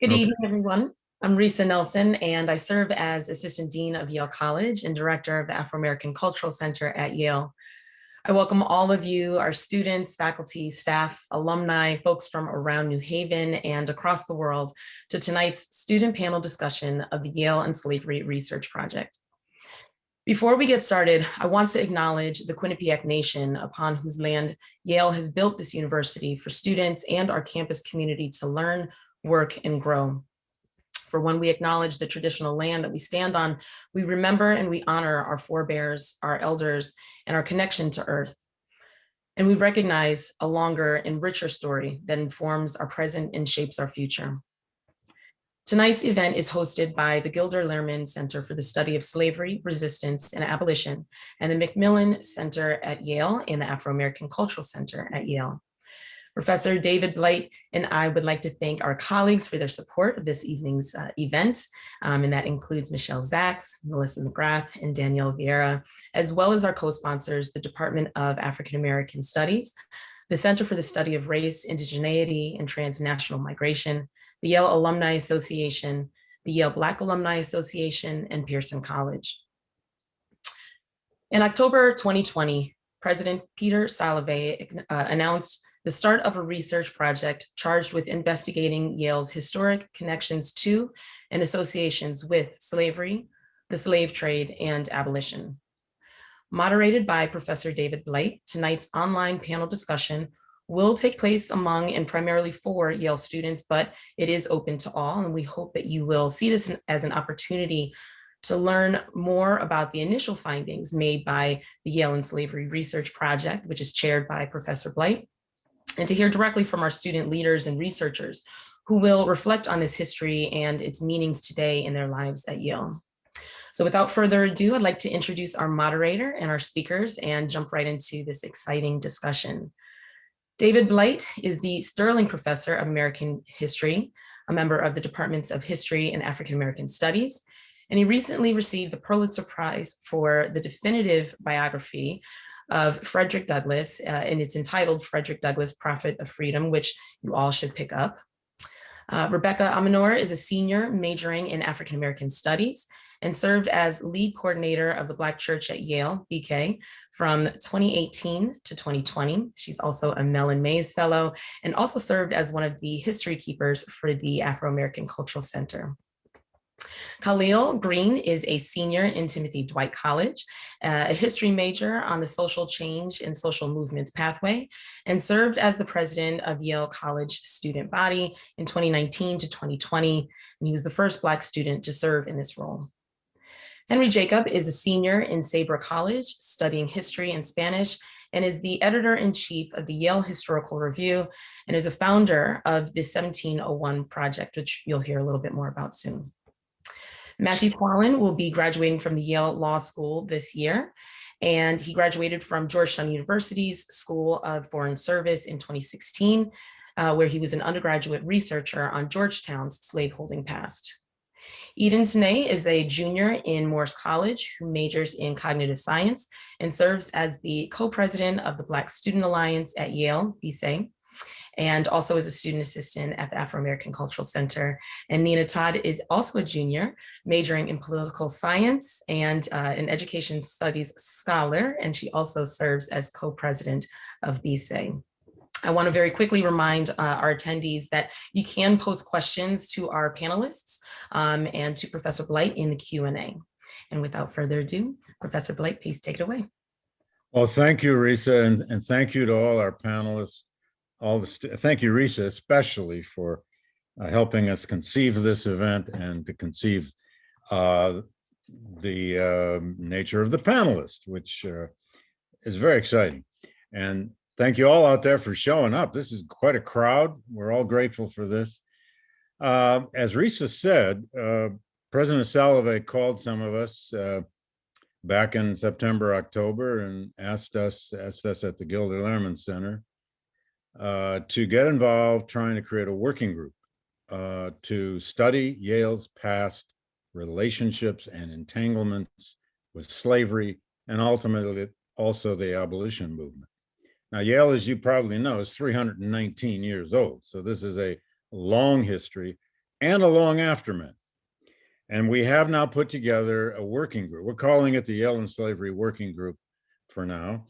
Good Okay. evening, everyone. I'm Risë Nelson, and I serve as Assistant Dean of Yale College and Director of the Afro-American Cultural Center at Yale. I welcome all of you, our students, faculty, staff, alumni, folks from around New Haven and across the world, to tonight's student panel discussion of the Yale and Slavery Research Project. Before we get started, I want to acknowledge the Quinnipiac Nation, upon whose land Yale has built this university for students and our campus community to learn, work, and grow. For when we acknowledge the traditional land that we stand on, we remember and we honor our forebears, our elders, and our connection to earth. And we recognize a longer and richer story that informs our present and shapes our future. Tonight's event is hosted by the Gilder Lehrman Center for the Study of Slavery, Resistance, and Abolition, and the MacMillan Center at Yale and the Afro-American Cultural Center at Yale. Professor David Blight and I would like to thank our colleagues for their support of this evening's event, and that includes Michelle Zaks, Melissa McGrath, and Danielle Vieira, as well as our co-sponsors, the Department of African American Studies, the Center for the Study of Race, Indigeneity, and Transnational Migration, the Yale Alumni Association, the Yale Black Alumni Association, and Pearson College. In October 2020, President Peter Salovey announced the start of a research project charged with investigating Yale's historic connections to and associations with slavery, the slave trade, and abolition. Moderated by Professor David Blight, tonight's online panel discussion will take place among and primarily for Yale students, but it is open to all, and we hope that you will see this as an opportunity to learn more about the initial findings made by the Yale and Slavery Research Project, which is chaired by Professor Blight, and to hear directly from our student leaders and researchers who will reflect on this history and its meanings today in their lives at Yale. So without further ado, I'd like to introduce our moderator and our speakers and jump right into this exciting discussion. David Blight is the Sterling Professor of American History, a member of the Departments of History and African American Studies, and he recently received the Pulitzer Prize for the definitive biography of Frederick Douglass, and it's entitled Frederick Douglass, Prophet of Freedom, which you all should pick up. Rebecca Amonor is a senior majoring in African American Studies and served as lead coordinator of the Black Church at Yale, BK, from 2018 to 2020. She's also a Mellon Mays Fellow and also served as one of the history keepers for the Afro-American Cultural Center. Kahlil Greene is a senior in Timothy Dwight College, a history major on the social change and social movements pathway, and served as the president of Yale College student body in 2019 to 2020. And he was the first Black student to serve in this role. Henry Jacob is a senior in Sabre College, studying history and Spanish, and is the editor-in-chief of the Yale Historical Review, and is a founder of the 1701 Project, which you'll hear a little bit more about soon. Matthew Quallen will be graduating from the Yale Law School this year, and he graduated from Georgetown University's School of Foreign Service in 2016, where he was an undergraduate researcher on Georgetown's slaveholding past. Eden Senay is a junior in Morris College who majors in cognitive science and serves as the co-president of the Black Student Alliance at Yale, Risë, and also as a student assistant at the Afro-American Cultural Center. And Nina Todd is also a junior, majoring in political science and an education studies scholar, and she also serves as co-president of Risë. I want to very quickly remind our attendees that you can pose questions to our panelists and to Professor Blight in the Q&A. And without further ado, Professor Blight, please take it away. Well, thank you, Risë, and thank you to all our panelists. Thank you, Risë, especially for helping us conceive this event and to conceive the nature of the panelists, which is very exciting. And thank you all out there for showing up. This is quite a crowd. We're all grateful for this. As Risë said, President Salovey called some of us back in September, October, and asked us at the Gilder Lehrman Center to get involved trying to create a working group to study Yale's past relationships and entanglements with slavery and ultimately also the abolition movement. Now, Yale, as you probably know, is 319 years old. So this is a long history and a long aftermath. And we have now put together a working group. We're calling it the Yale and Slavery Working Group for now.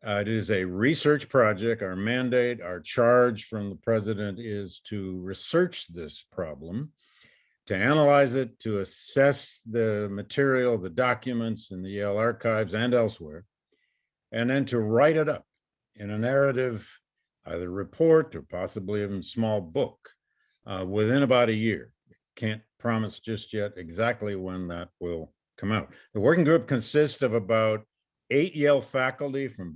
It is a research project. Our mandate, our charge from the president is to research this problem, to analyze it, to assess the material, the documents in the Yale archives and elsewhere, and then to write it up in a narrative, either report or possibly even small book within about a year. Can't promise just yet exactly when that will come out. The working group consists of about 8 Yale faculty from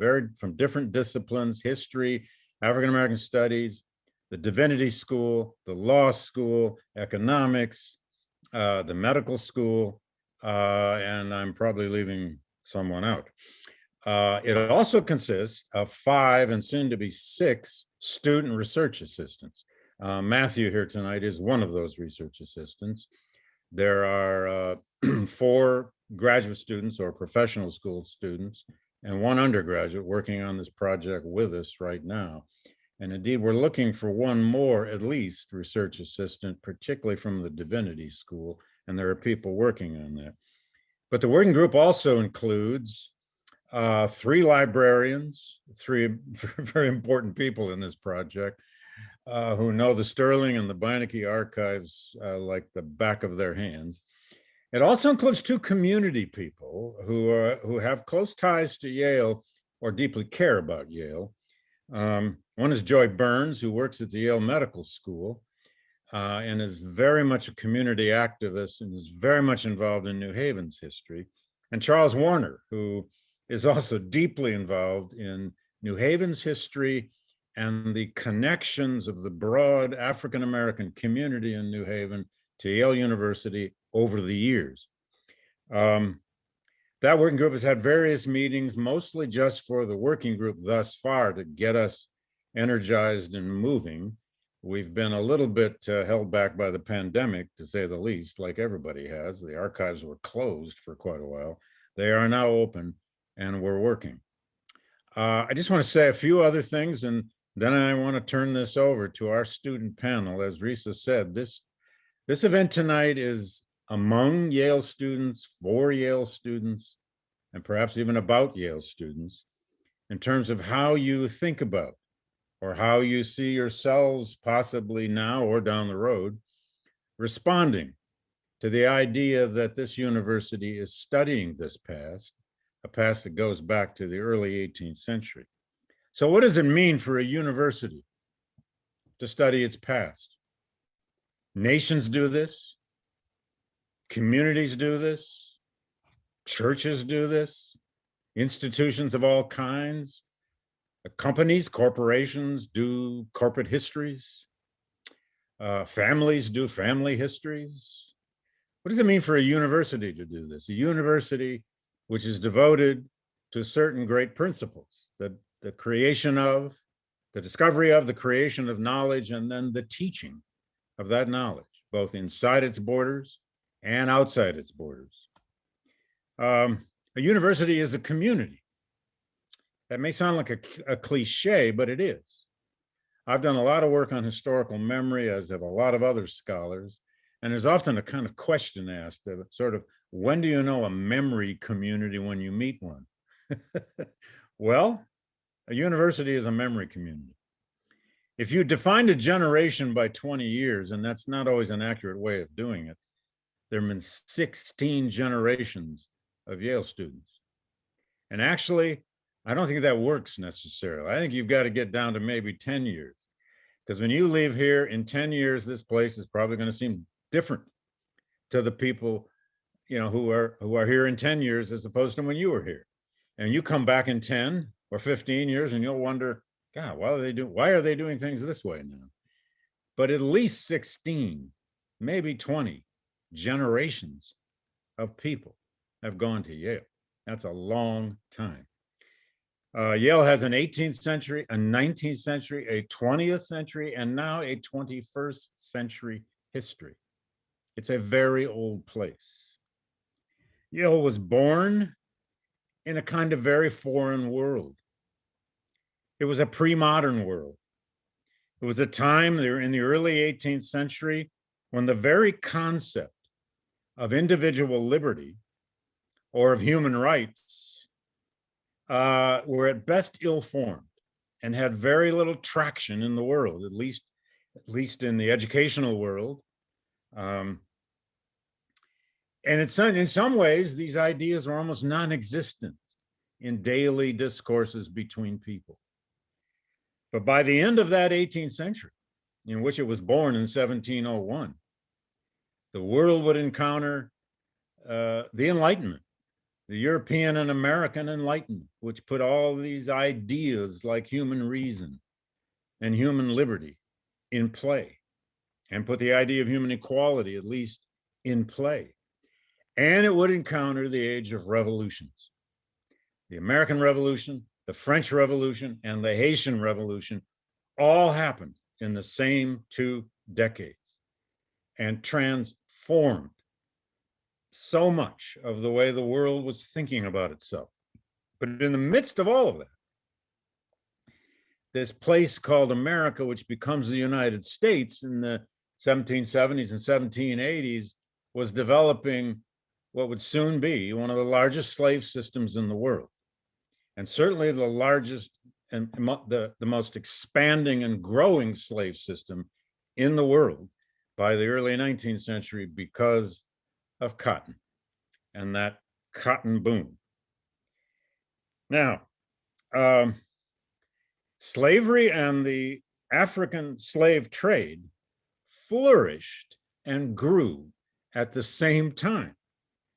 different disciplines: history, African-American studies, the divinity school, the law school, economics, the medical school, and I'm probably leaving someone out. It also consists of 5 and soon to be 6 student research assistants. Matthew here tonight is one of those research assistants. There are 4 graduate students or professional school students and 1 undergraduate working on this project with us right now. And indeed, we're looking for 1 more, at least, research assistant, particularly from the divinity school, and there are people working on that. But the working group also includes 3 librarians, 3 very important people in this project, who know the Sterling and the Beinecke archives like the back of their hands. It also includes 2 community people who have close ties to Yale or deeply care about Yale. One is Joy Burns, who works at the Yale Medical School and is very much a community activist and is very much involved in New Haven's history. And Charles Warner, who is also deeply involved in New Haven's history and the connections of the broad African-American community in New Haven to Yale University over the years. That working group has had various meetings, mostly just for the working group thus far to get us energized and moving. We've been a little bit held back by the pandemic, to say the least, like everybody has. The archives were closed for quite a while. They are now open and we're working. I just want to say a few other things, and then I want to turn this over to our student panel. As Risë said, this event tonight is among Yale students, for Yale students, and perhaps even about Yale students, in terms of how you think about or how you see yourselves possibly now or down the road responding to the idea that this university is studying this past, a past that goes back to the early 18th century. So what does it mean for a university to study its past? Nations do this. Communities do this. Churches do this. Institutions of all kinds. Companies, corporations do corporate histories. Families do family histories. What does it mean for a university to do this? A university which is devoted to certain great principles, the creation of, the discovery of, the creation of knowledge, and then the teaching of that knowledge, both inside its borders and outside its borders. A university is a community. That may sound like a cliche, but it is. I've done a lot of work on historical memory, as have a lot of other scholars, and there's often a kind of question asked of sort of, when do you know a memory community when you meet one? Well, a university is a memory community. If you defined a generation by 20 years, and that's not always an accurate way of doing it, there have been 16 generations of Yale students. And actually, I don't think that works necessarily. I think you've got to get down to maybe 10 years. Because when you leave here in 10 years, this place is probably going to seem different to the people, you know, who are here in 10 years as opposed to when you were here. And you come back in 10 or 15 years and you'll wonder, God, why are they doing things this way now? But at least 16, maybe 20 generations of people have gone to Yale. That's a long time. Yale has an 18th century, a 19th century, a 20th century, and now a 21st century history. It's a very old place. Yale was born in a kind of very foreign world. It was a pre-modern world. It was a time in the early 18th century when the very concept of individual liberty or of human rights were at best ill-formed and had very little traction in the world, at least in the educational world. And in some ways, these ideas are almost non-existent in daily discourses between people. But by the end of that 18th century, in which it was born in 1701, the world would encounter the Enlightenment, the European and American Enlightenment, which put all these ideas like human reason and human liberty in play, and put the idea of human equality, at least, in play. And it would encounter the age of revolutions. The American Revolution, the French Revolution, and the Haitian Revolution all happened in the same 2 decades and transformed so much of the way the world was thinking about itself. But in the midst of all of that, this place called America, which becomes the United States in the 1770s and 1780s, was developing what would soon be one of the largest slave systems in the world, and certainly the largest and the most expanding and growing slave system in the world by the early 19th century because of cotton and that cotton boom. Now, slavery and the African slave trade flourished and grew at the same time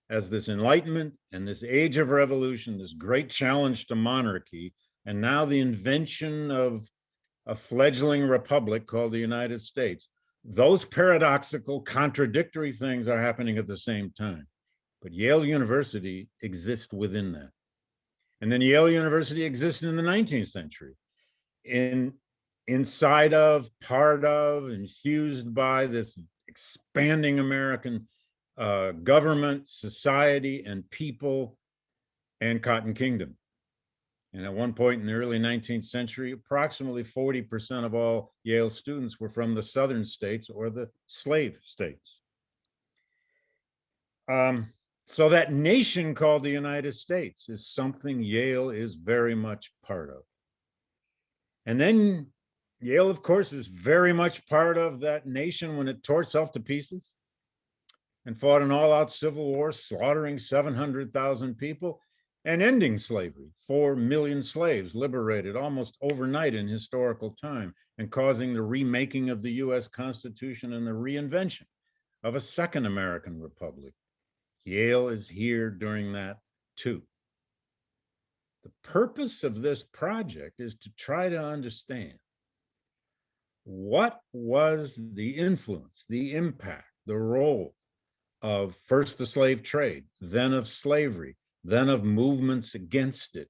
as this Enlightenment and this age of revolution, this great challenge to monarchy, and now the invention of a fledgling republic called the United States. Those paradoxical, contradictory things are happening at the same time. But Yale University exists within that. And then Yale University existed in the 19th century, inside of, part of, infused by this expanding American government, society, and people, and Cotton Kingdom. And at one point in the early 19th century, approximately 40% of all Yale students were from the southern states or the slave states. So that nation called the United States is something Yale is very much part of. And then Yale, of course, is very much part of that nation when it tore itself to pieces and fought an all-out civil war, slaughtering 700,000 people and ending slavery. 4 million slaves liberated almost overnight in historical time, and causing the remaking of the US Constitution and the reinvention of a second American Republic. Yale is here during that too. The purpose of this project is to try to understand what was the influence, the impact, the role of first the slave trade, then of slavery, then of movements against it,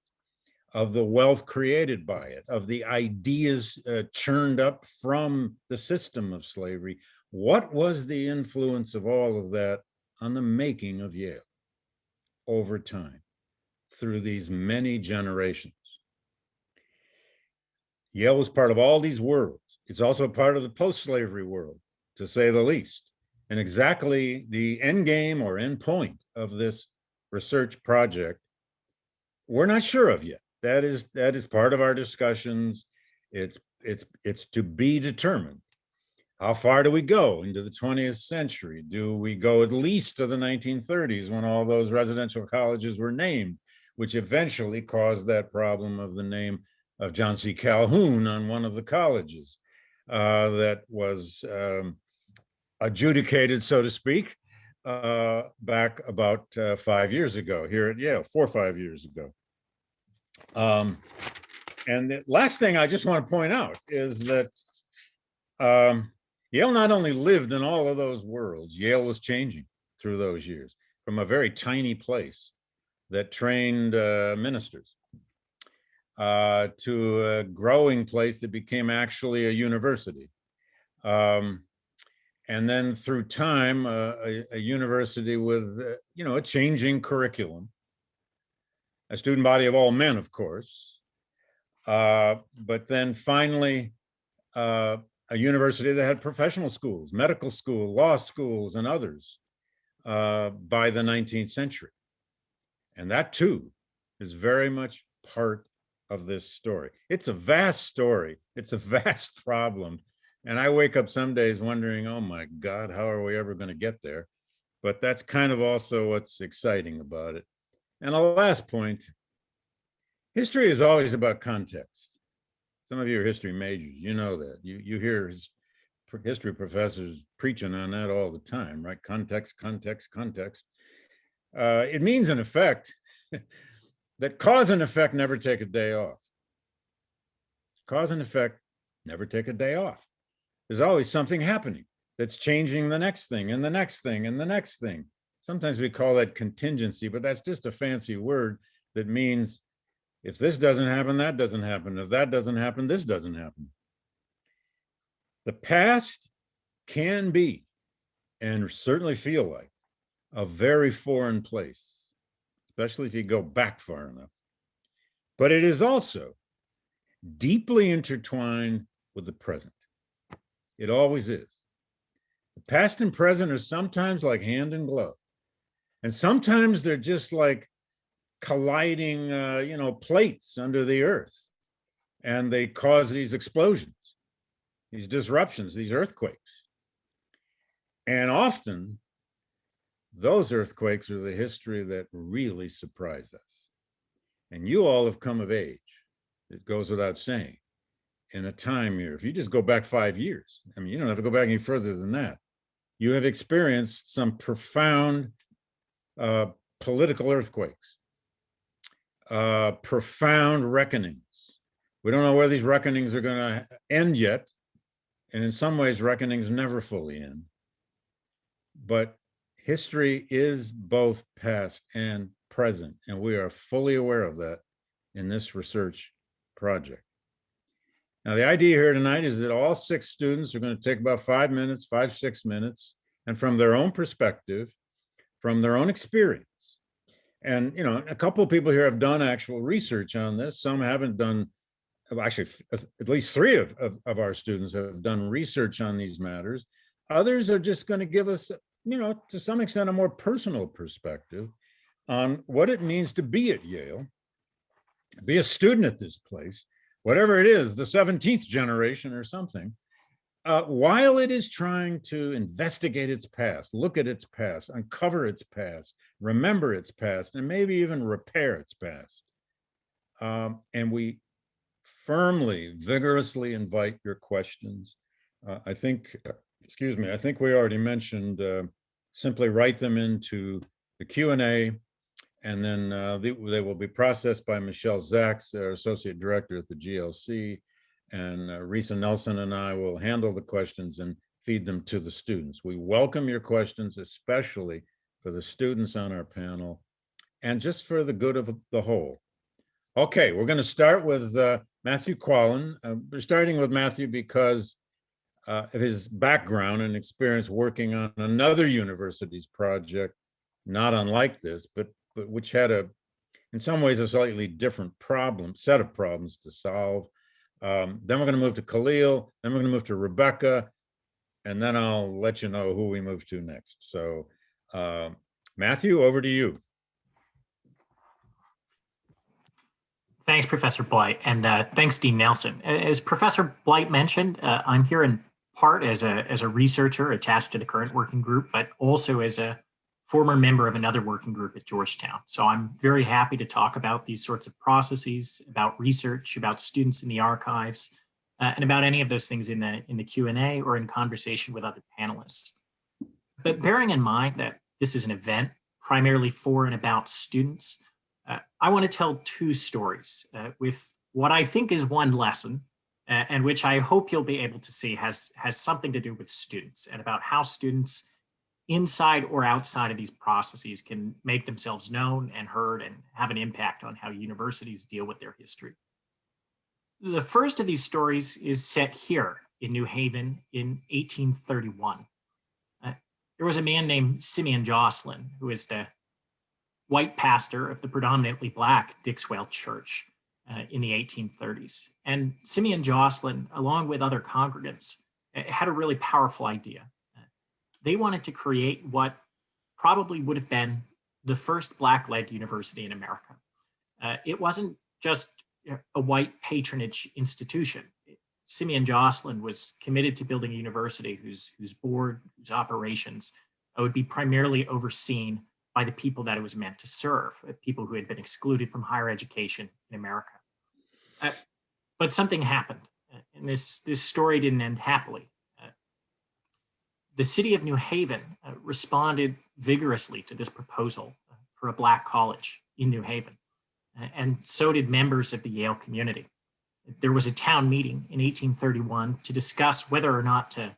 of the wealth created by it, of the ideas churned up from the system of slavery. What was the influence of all of that on the making of Yale over time through these many generations? Yale was part of all these worlds. It's also part of the post-slavery world, to say the least. And exactly the end game or end point of this research project, we're not sure of yet. That is part of our discussions. It's to be determined. How far do we go into the 20th century? Do we go at least to the 1930s when all those residential colleges were named, which eventually caused that problem of the name of John C. Calhoun on one of the colleges that was adjudicated, so to speak, back about 5 years ago here at Yale, 4 or 5 years ago. And the last thing I just want to point out is that Yale not only lived in all of those worlds, Yale was changing through those years from a very tiny place that trained ministers to a growing place that became actually a university. And then through time, a university with, a changing curriculum, a student body of all men, of course, but then finally, a university that had professional schools, medical school, law schools, and others by the 19th century. And that too is very much part of this story. It's a vast story. It's a vast problem. And I wake up some days wondering, oh my God, how are we ever going to get there? But that's kind of also what's exciting about it. And a last point, history is always about context. Some of you are history majors, you know that. You hear history professors preaching on that all the time, right? Context, context, context. It means, in effect, that cause and effect never take a day off. Cause and effect never take a day off. There's always something happening that's changing the next thing and the next thing and the next thing. Sometimes we call that contingency, but that's just a fancy word that means if this doesn't happen, that doesn't happen. If that doesn't happen, this doesn't happen. The past can be, and certainly feel like, a very foreign place, especially if you go back far enough. But it is also deeply intertwined with the present. It always is. The past and present are sometimes like hand in glove. And sometimes they're just like colliding, plates under the earth. And they cause these explosions, these disruptions, these earthquakes. And often, those earthquakes are the history that really surprise us. And you all have come of age, it goes without saying, in a time here. If you just go back 5 years, I mean, you don't have to go back any further than that. You have experienced some profound political earthquakes, profound reckonings. We don't know where these reckonings are going to end yet. And in some ways, reckonings never fully end. But history is both past and present, and we are fully aware of that in this research project. Now, the idea here tonight is that all 6 students are going to take about 5 minutes, 6 minutes, and from their own perspective, from their own experience. And, a couple of people here have done actual research on this. Some haven't done, actually, at least 3 of our students have done research on these matters. Others are just going to give us, to some extent, a more personal perspective on what it means to be at Yale, be a student at this place, whatever it is, the 17th generation or something, while it is trying to investigate its past, look at its past, uncover its past, remember its past, and maybe even repair its past. And we firmly, vigorously invite your questions. I think we already mentioned, simply write them into the Q&A, and then they will be processed by Michelle Zaks, our Associate Director at the GLC, and Risë Nelson and I will handle the questions and feed them to the students. We welcome your questions, especially for the students on our panel, and just for the good of the whole. Okay, we're going to start with Matthew Quallen. We're starting with Matthew because of his background and experience working on another university's project, not unlike this, but which had in some ways, a slightly different set of problems to solve. Then we're going to move to Kahlil, then we're going to move to Rebecca, and then I'll let you know who we move to next. So Matthew, over to you. Thanks, Professor Blight, and thanks, Dean Nelson. As Professor Blight mentioned, I'm here in part as a researcher attached to the current working group, but also as a former member of another working group at Georgetown. So I'm very happy to talk about these sorts of processes, about research, about students in the archives, and about any of those things in the Q&A or in conversation with other panelists. But bearing in mind that this is an event primarily for and about students, I want to tell 2 stories with what I think is one lesson, and which I hope you'll be able to see has something to do with students and about how students inside or outside of these processes can make themselves known and heard and have an impact on how universities deal with their history. The first of these stories is set here in New Haven in 1831. There was a man named Simeon Jocelyn, who is the white pastor of the predominantly Black Dixwell Church in the 1830s. And Simeon Jocelyn, along with other congregants, had a really powerful idea. They wanted to create what probably would have been the first Black-led university in America. It wasn't just a white patronage institution. Simeon Jocelyn was committed to building a university whose board, whose operations would be primarily overseen by the people that it was meant to serve, people who had been excluded from higher education in America. But something happened, and this story didn't end happily. The city of New Haven responded vigorously to this proposal for a Black college in New Haven, and so did members of the Yale community. There was a town meeting in 1831 to discuss whether or not to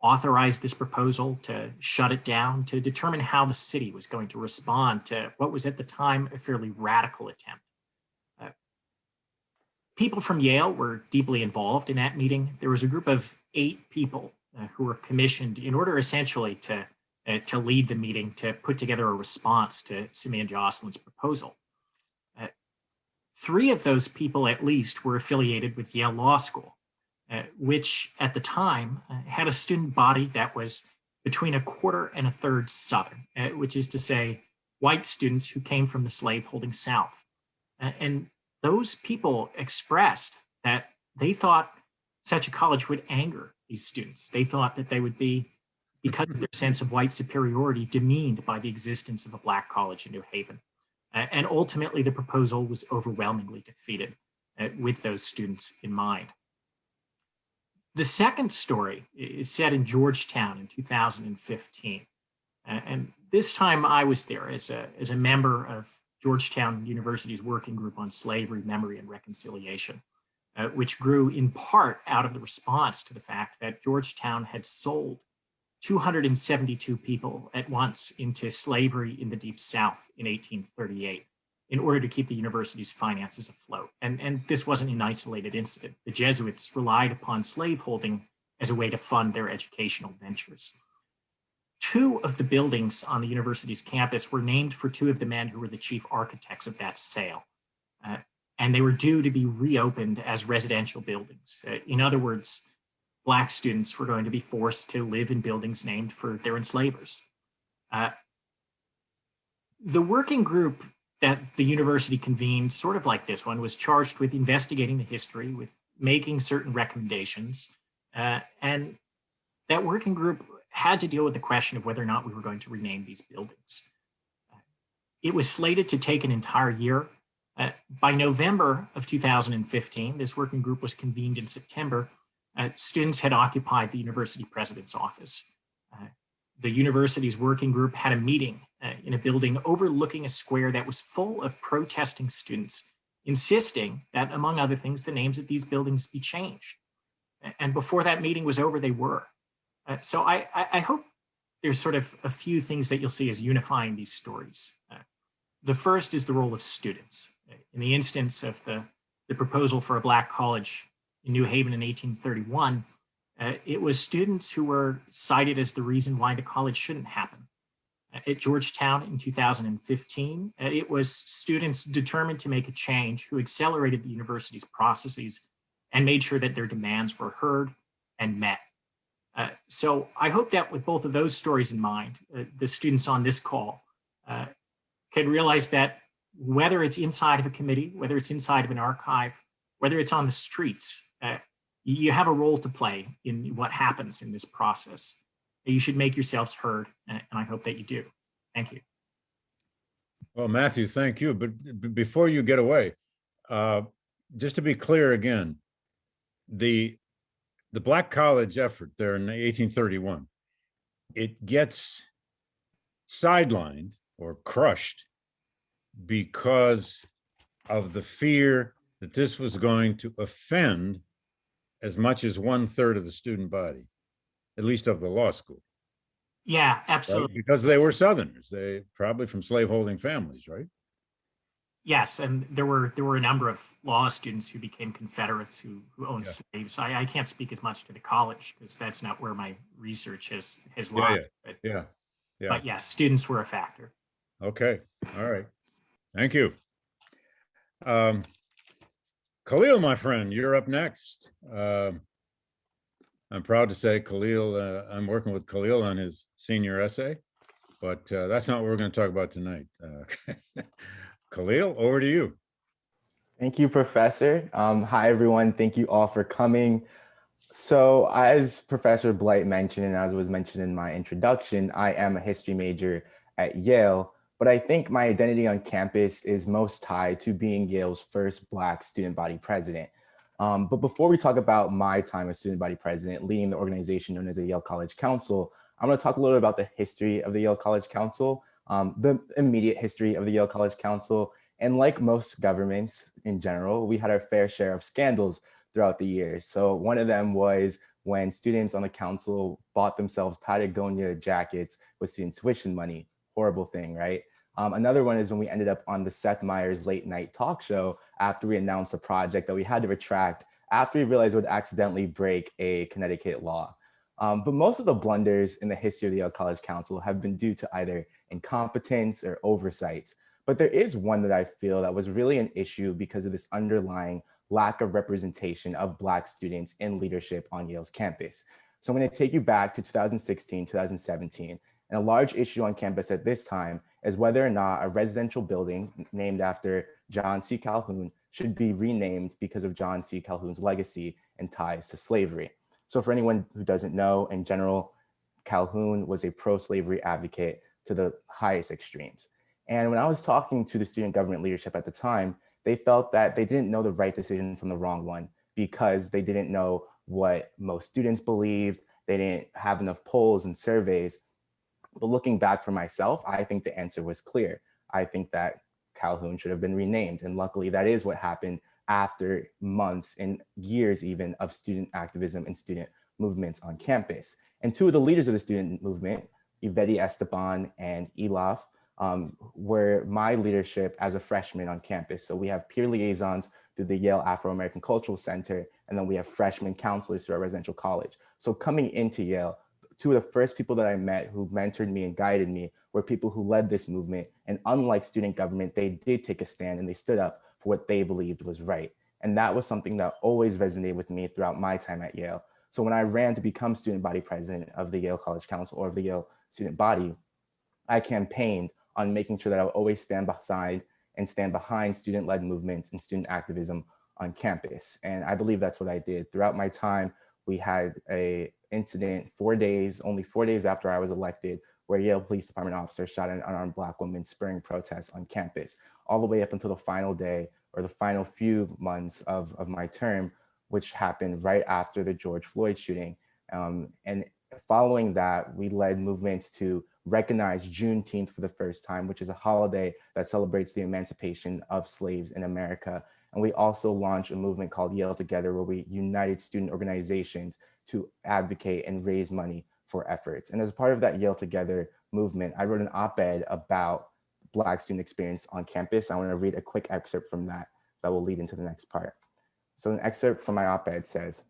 authorize this proposal, to shut it down, to determine how the city was going to respond to what was at the time a fairly radical attempt. People from Yale were deeply involved in that meeting. There was a group of 8 people who were commissioned in order essentially to lead the meeting, to put together a response to Simeon Jocelyn's proposal. 3 of those people at least were affiliated with Yale Law School, which at the time had a student body that was between 1/4 and 1/3 Southern, which is to say white students who came from the slaveholding South. And those people expressed that they thought such a college would anger these students. They thought that they would be, because of their sense of white superiority, demeaned by the existence of a Black college in New Haven. And ultimately, the proposal was overwhelmingly defeated with those students in mind. The second story is set in Georgetown in 2015. And this time I was there as a member of Georgetown University's working group on slavery, memory, and reconciliation, which grew in part out of the response to the fact that Georgetown had sold 272 people at once into slavery in the Deep South in 1838 in order to keep the university's finances afloat. And this wasn't an isolated incident. The Jesuits relied upon slaveholding as a way to fund their educational ventures. 2 of the buildings on the university's campus were named for 2 of the men who were the chief architects of that sale. And they were due to be reopened as residential buildings. In other words, Black students were going to be forced to live in buildings named for their enslavers. The working group that the university convened, sort of like this one, was charged with investigating the history, with making certain recommendations. And that working group had to deal with the question of whether or not we were going to rename these buildings. It was slated to take an entire year. By November of 2015, this working group was convened in September. Students had occupied the university president's office. The university's working group had a meeting in a building overlooking a square that was full of protesting students, insisting that, among other things, the names of these buildings be changed. And before that meeting was over, they were. So I hope there's sort of a few things that you'll see as unifying these stories. The first is the role of students. In the instance of the proposal for a Black college in New Haven in 1831, it was students who were cited as the reason why the college shouldn't happen. At Georgetown in 2015, it was students determined to make a change who accelerated the university's processes and made sure that their demands were heard and met. So I hope that with both of those stories in mind, the students on this call can realize that whether it's inside of a committee, whether it's inside of an archive, whether it's on the streets, you have a role to play in what happens in this process. You should make yourselves heard, and I hope that you do. Thank you. Well, Matthew, thank you. But before you get away, just to be clear again, the Black college effort there in 1831, it gets sidelined or crushed because of the fear that this was going to offend as much as 1/3 of the student body, at least of the law school. Yeah, absolutely. Right? Because they were Southerners, they probably from slaveholding families, right? Yes, and there were a number of law students who became Confederates who owned slaves. I can't speak as much to the college because that's not where my research has lied. But yes, students were a factor. Okay, all right, thank you. Kahlil, my friend, you're up next. I'm proud to say Kahlil, I'm working with Kahlil on his senior essay, but that's not what we're going to talk about tonight. Kahlil, over to you. Thank you, Professor. Hi, everyone. Thank you all for coming. So as Professor Blight mentioned, and as was mentioned in my introduction, I am a history major at Yale, but I think my identity on campus is most tied to being Yale's first Black student body president. But before we talk about my time as student body president, leading the organization known as the Yale College Council, I'm going to talk a little bit about the history of the Yale College Council, the immediate history of the Yale College Council. And like most governments in general, we had our fair share of scandals throughout the years. So one of them was when students on the council bought themselves Patagonia jackets with student tuition money. Horrible thing, right? Another one is when we ended up on the Seth Meyers late night talk show after we announced a project that we had to retract after we realized it would accidentally break a Connecticut law. But most of the blunders in the history of the Yale College Council have been due to either incompetence or oversights. But there is one that I feel that was really an issue because of this underlying lack of representation of Black students in leadership on Yale's campus. So I'm going to take you back to 2016, 2017. And a large issue on campus at this time is whether or not a residential building named after John C. Calhoun should be renamed because of John C. Calhoun's legacy and ties to slavery. So for anyone who doesn't know, in general, Calhoun was a pro-slavery advocate to the highest extremes. And when I was talking to the student government leadership at the time, they felt that they didn't know the right decision from the wrong one because they didn't know what most students believed. They didn't have enough polls and surveys. But looking back for myself, I think the answer was clear. I think that Calhoun should have been renamed. And luckily, that is what happened after months and years even of student activism and student movements on campus. And two of the leaders of the student movement, Yvette Esteban and Elaf, were my leadership as a freshman on campus. So we have peer liaisons through the Yale Afro-American Cultural Center, and then we have freshman counselors through our residential college. So coming into Yale, two of the first people that I met who mentored me and guided me were people who led this movement. And unlike student government, they did take a stand and they stood up for what they believed was right. And that was something that always resonated with me throughout my time at Yale. So when I ran to become student body president of the Yale College Council or of the Yale student body, I campaigned on making sure that I would always stand beside and stand behind student-led movements and student activism on campus. And I believe that's what I did. Throughout my time, we had an incident only 4 days after I was elected, where Yale Police Department officers shot an unarmed Black woman spurring protests on campus, all the way up until the final day or the final few months of my term, which happened right after the George Floyd shooting. And following that, we led movements to recognize Juneteenth for the first time, which is a holiday that celebrates the emancipation of slaves in America. And we also launched a movement called Yale Together, where we united student organizations to advocate and raise money for efforts. And as part of that Yale Together movement, I wrote an op-ed about Black student experience on campus. I want to read a quick excerpt from that will lead into the next part. So an excerpt from my op-ed says,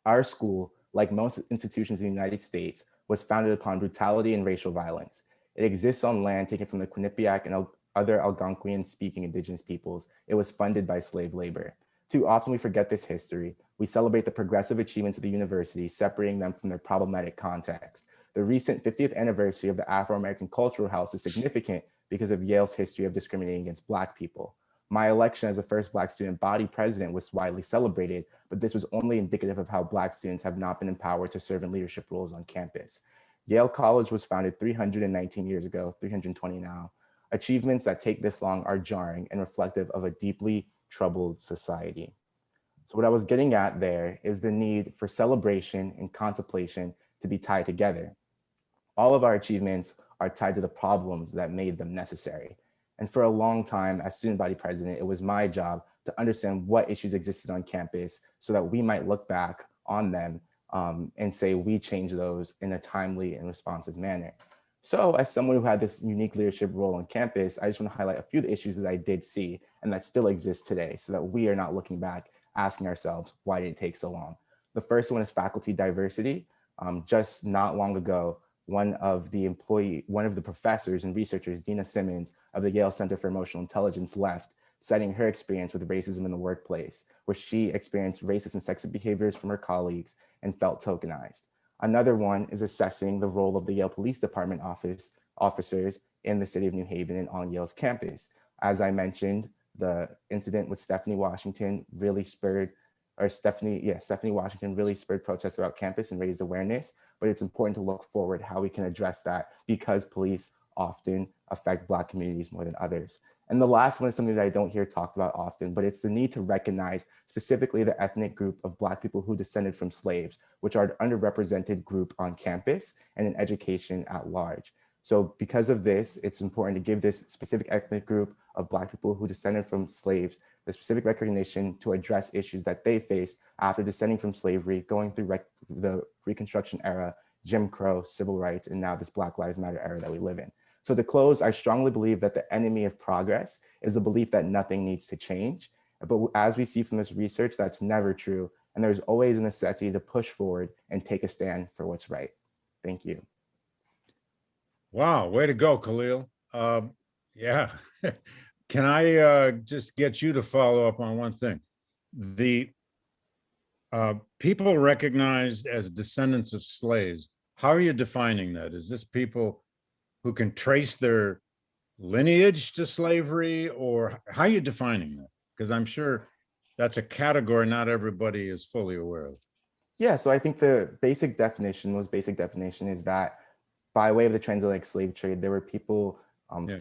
"Our school, like most institutions in the United States, was founded upon brutality and racial violence. It exists on land taken from the Quinnipiac and other Algonquian-speaking indigenous peoples. It was funded by slave labor. Too often we forget this history. We celebrate the progressive achievements of the university, separating them from their problematic context. The recent 50th anniversary of the Afro-American Cultural House is significant because of Yale's history of discriminating against Black people. My election as the first Black student body president was widely celebrated, but this was only indicative of how Black students have not been empowered to serve in leadership roles on campus. Yale College was founded 319 years ago, 320 now. Achievements that take this long are jarring and reflective of a deeply troubled society." So what I was getting at there is the need for celebration and contemplation to be tied together. All of our achievements are tied to the problems that made them necessary. And for a long time, as student body president, it was my job to understand what issues existed on campus so that we might look back on them and say we changed those in a timely and responsive manner. So as someone who had this unique leadership role on campus, I just want to highlight a few of the issues that I did see and that still exist today so that we are not looking back, asking ourselves, why did it take so long? The first one is faculty diversity. Just not long ago, one of the professors and researchers, Dina Simmons of the Yale Center for Emotional Intelligence, left, citing her experience with racism in the workplace, where she experienced racist and sexist behaviors from her colleagues and felt tokenized. Another one is assessing the role of the Yale Police Department officers in the city of New Haven and on Yale's campus. As I mentioned, the incident with Stephanie Washington really spurred, or Stephanie Washington really spurred protests throughout campus and raised awareness, but it's important to look forward how we can address that because police often affect Black communities more than others. And the last one is something that I don't hear talked about often, but it's the need to recognize specifically the ethnic group of Black people who descended from slaves, which are an underrepresented group on campus and in education at large. So because of this, it's important to give this specific ethnic group of Black people who descended from slaves the specific recognition to address issues that they faced after descending from slavery, going through the Reconstruction era, Jim Crow, civil rights, and now this Black Lives Matter era that we live in. So to close, I strongly believe that the enemy of progress is the belief that nothing needs to change. But as we see from this research, that's never true. And there's always a necessity to push forward and take a stand for what's right. Thank you. Wow, way to go, Kahlil. Yeah. Can I just get you to follow up on one thing? The people recognized as descendants of slaves, how are you defining that? Is this people who can trace their lineage to slavery, or how are you defining that? Because I'm sure that's a category not everybody is fully aware of. Yeah, so I think the basic definition, most basic definition is that by way of the transatlantic slave trade, there were people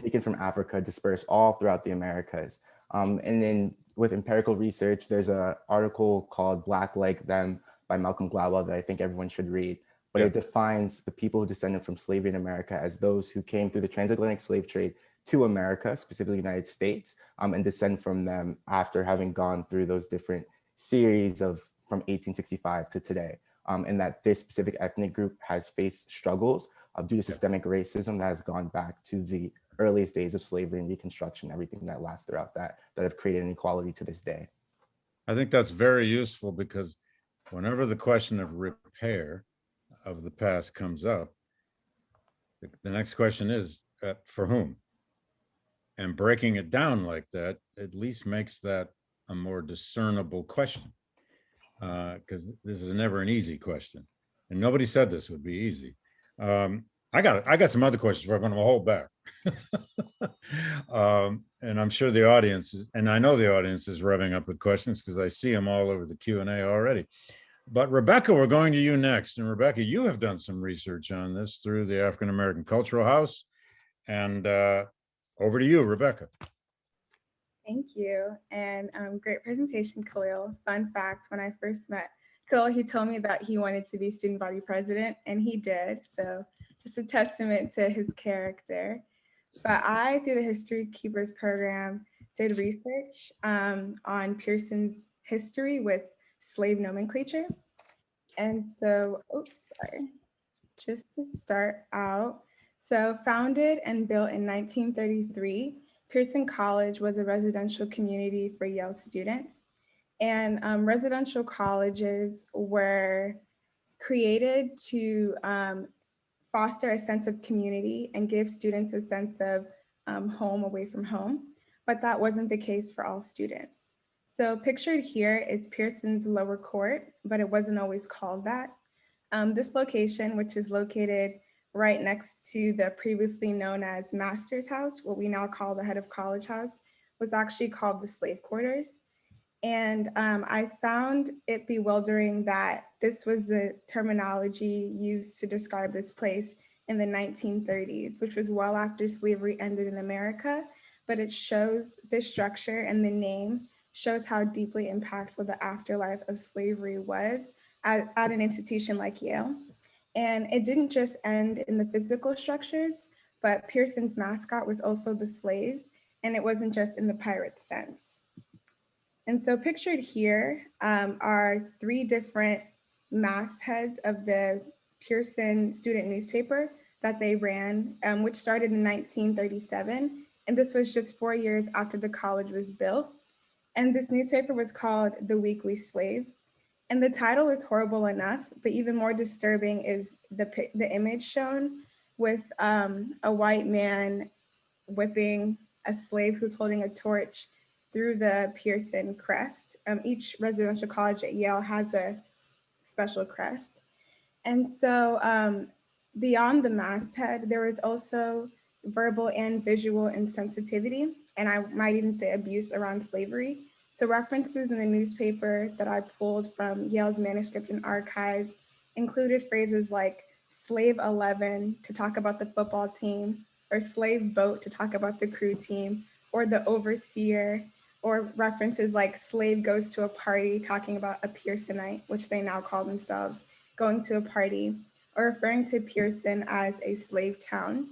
taken from Africa, dispersed all throughout the Americas. And then with empirical research, there's an article called Black Like Them by Malcolm Gladwell that I think everyone should read. But it defines the people who descended from slavery in America as those who came through the transatlantic slave trade to America, specifically the United States, and descend from them after having gone through those different series of from 1865 to today. And that this specific ethnic group has faced struggles due to systemic racism that has gone back to the earliest days of slavery and Reconstruction, everything that lasts throughout that have created inequality to this day. I think that's very useful because whenever the question of repair of the past comes up, the next question is for whom? And breaking it down like that at least makes that a more discernible question, because this is never an easy question, and nobody said this would be easy. I got some other questions, but I'm going to hold back. And I'm sure the audience is, and I know the audience is revving up with questions because I see them all over the Q&A already. But Rebecca, we're going to you next. And Rebecca, you have done some research on this through the African-American Cultural House. And over to you, Rebecca. Thank you. And great presentation, Kahlil. Fun fact, when I first met Kahlil, he told me that he wanted to be student body president, and he did. So just a testament to his character. But I, through the History Keepers program, did research on Pearson's history with slave nomenclature. And so, just to start out, so founded and built in 1933, Pearson College was a residential community for Yale students. And residential colleges were created to foster a sense of community and give students a sense of home away from home, but that wasn't the case for all students. So pictured here is Pearson's lower court, but it wasn't always called that. This location, which is located right next to the previously known as Master's House, what we now call the head of college house, was actually called the slave quarters. And I found it bewildering that this was the terminology used to describe this place in the 1930s, which was well after slavery ended in America, but it shows this structure and the name shows how deeply impactful the afterlife of slavery was at an institution like Yale. And it didn't just end in the physical structures, but Pearson's mascot was also the slaves, and it wasn't just in the pirate sense. And so pictured here are three different mastheads of the Pearson student newspaper that they ran, which started in 1937. And this was just 4 years after the college was built. And this newspaper was called The Weekly Slave. And the title is horrible enough, but even more disturbing is the image shown with a white man whipping a slave who's holding a torch through the Pearson crest. Each residential college at Yale has a special crest. And so beyond the masthead, there was also verbal and visual insensitivity, and I might even say abuse around slavery. So references in the newspaper that I pulled from Yale's manuscript and archives included phrases like slave 11 to talk about the football team, or slave boat to talk about the crew team, or the overseer, or references like slave goes to a party talking about a Pearsonite, which they now call themselves, going to a party, or referring to Pearson as a slave town.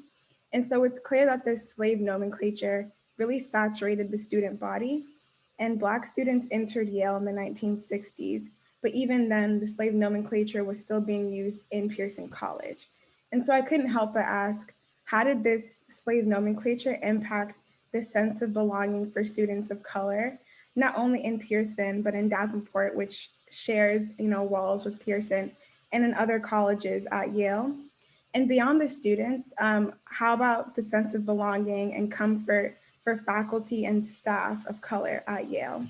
And so it's clear that this slave nomenclature really saturated the student body, and Black students entered Yale in the 1960s, but even then the slave nomenclature was still being used in Pearson College. And so I couldn't help but ask, how did this slave nomenclature impact the sense of belonging for students of color, not only in Pearson, but in Davenport, which shares, walls with Pearson, and in other colleges at Yale? And beyond the students, how about the sense of belonging and comfort for faculty and staff of color at Yale?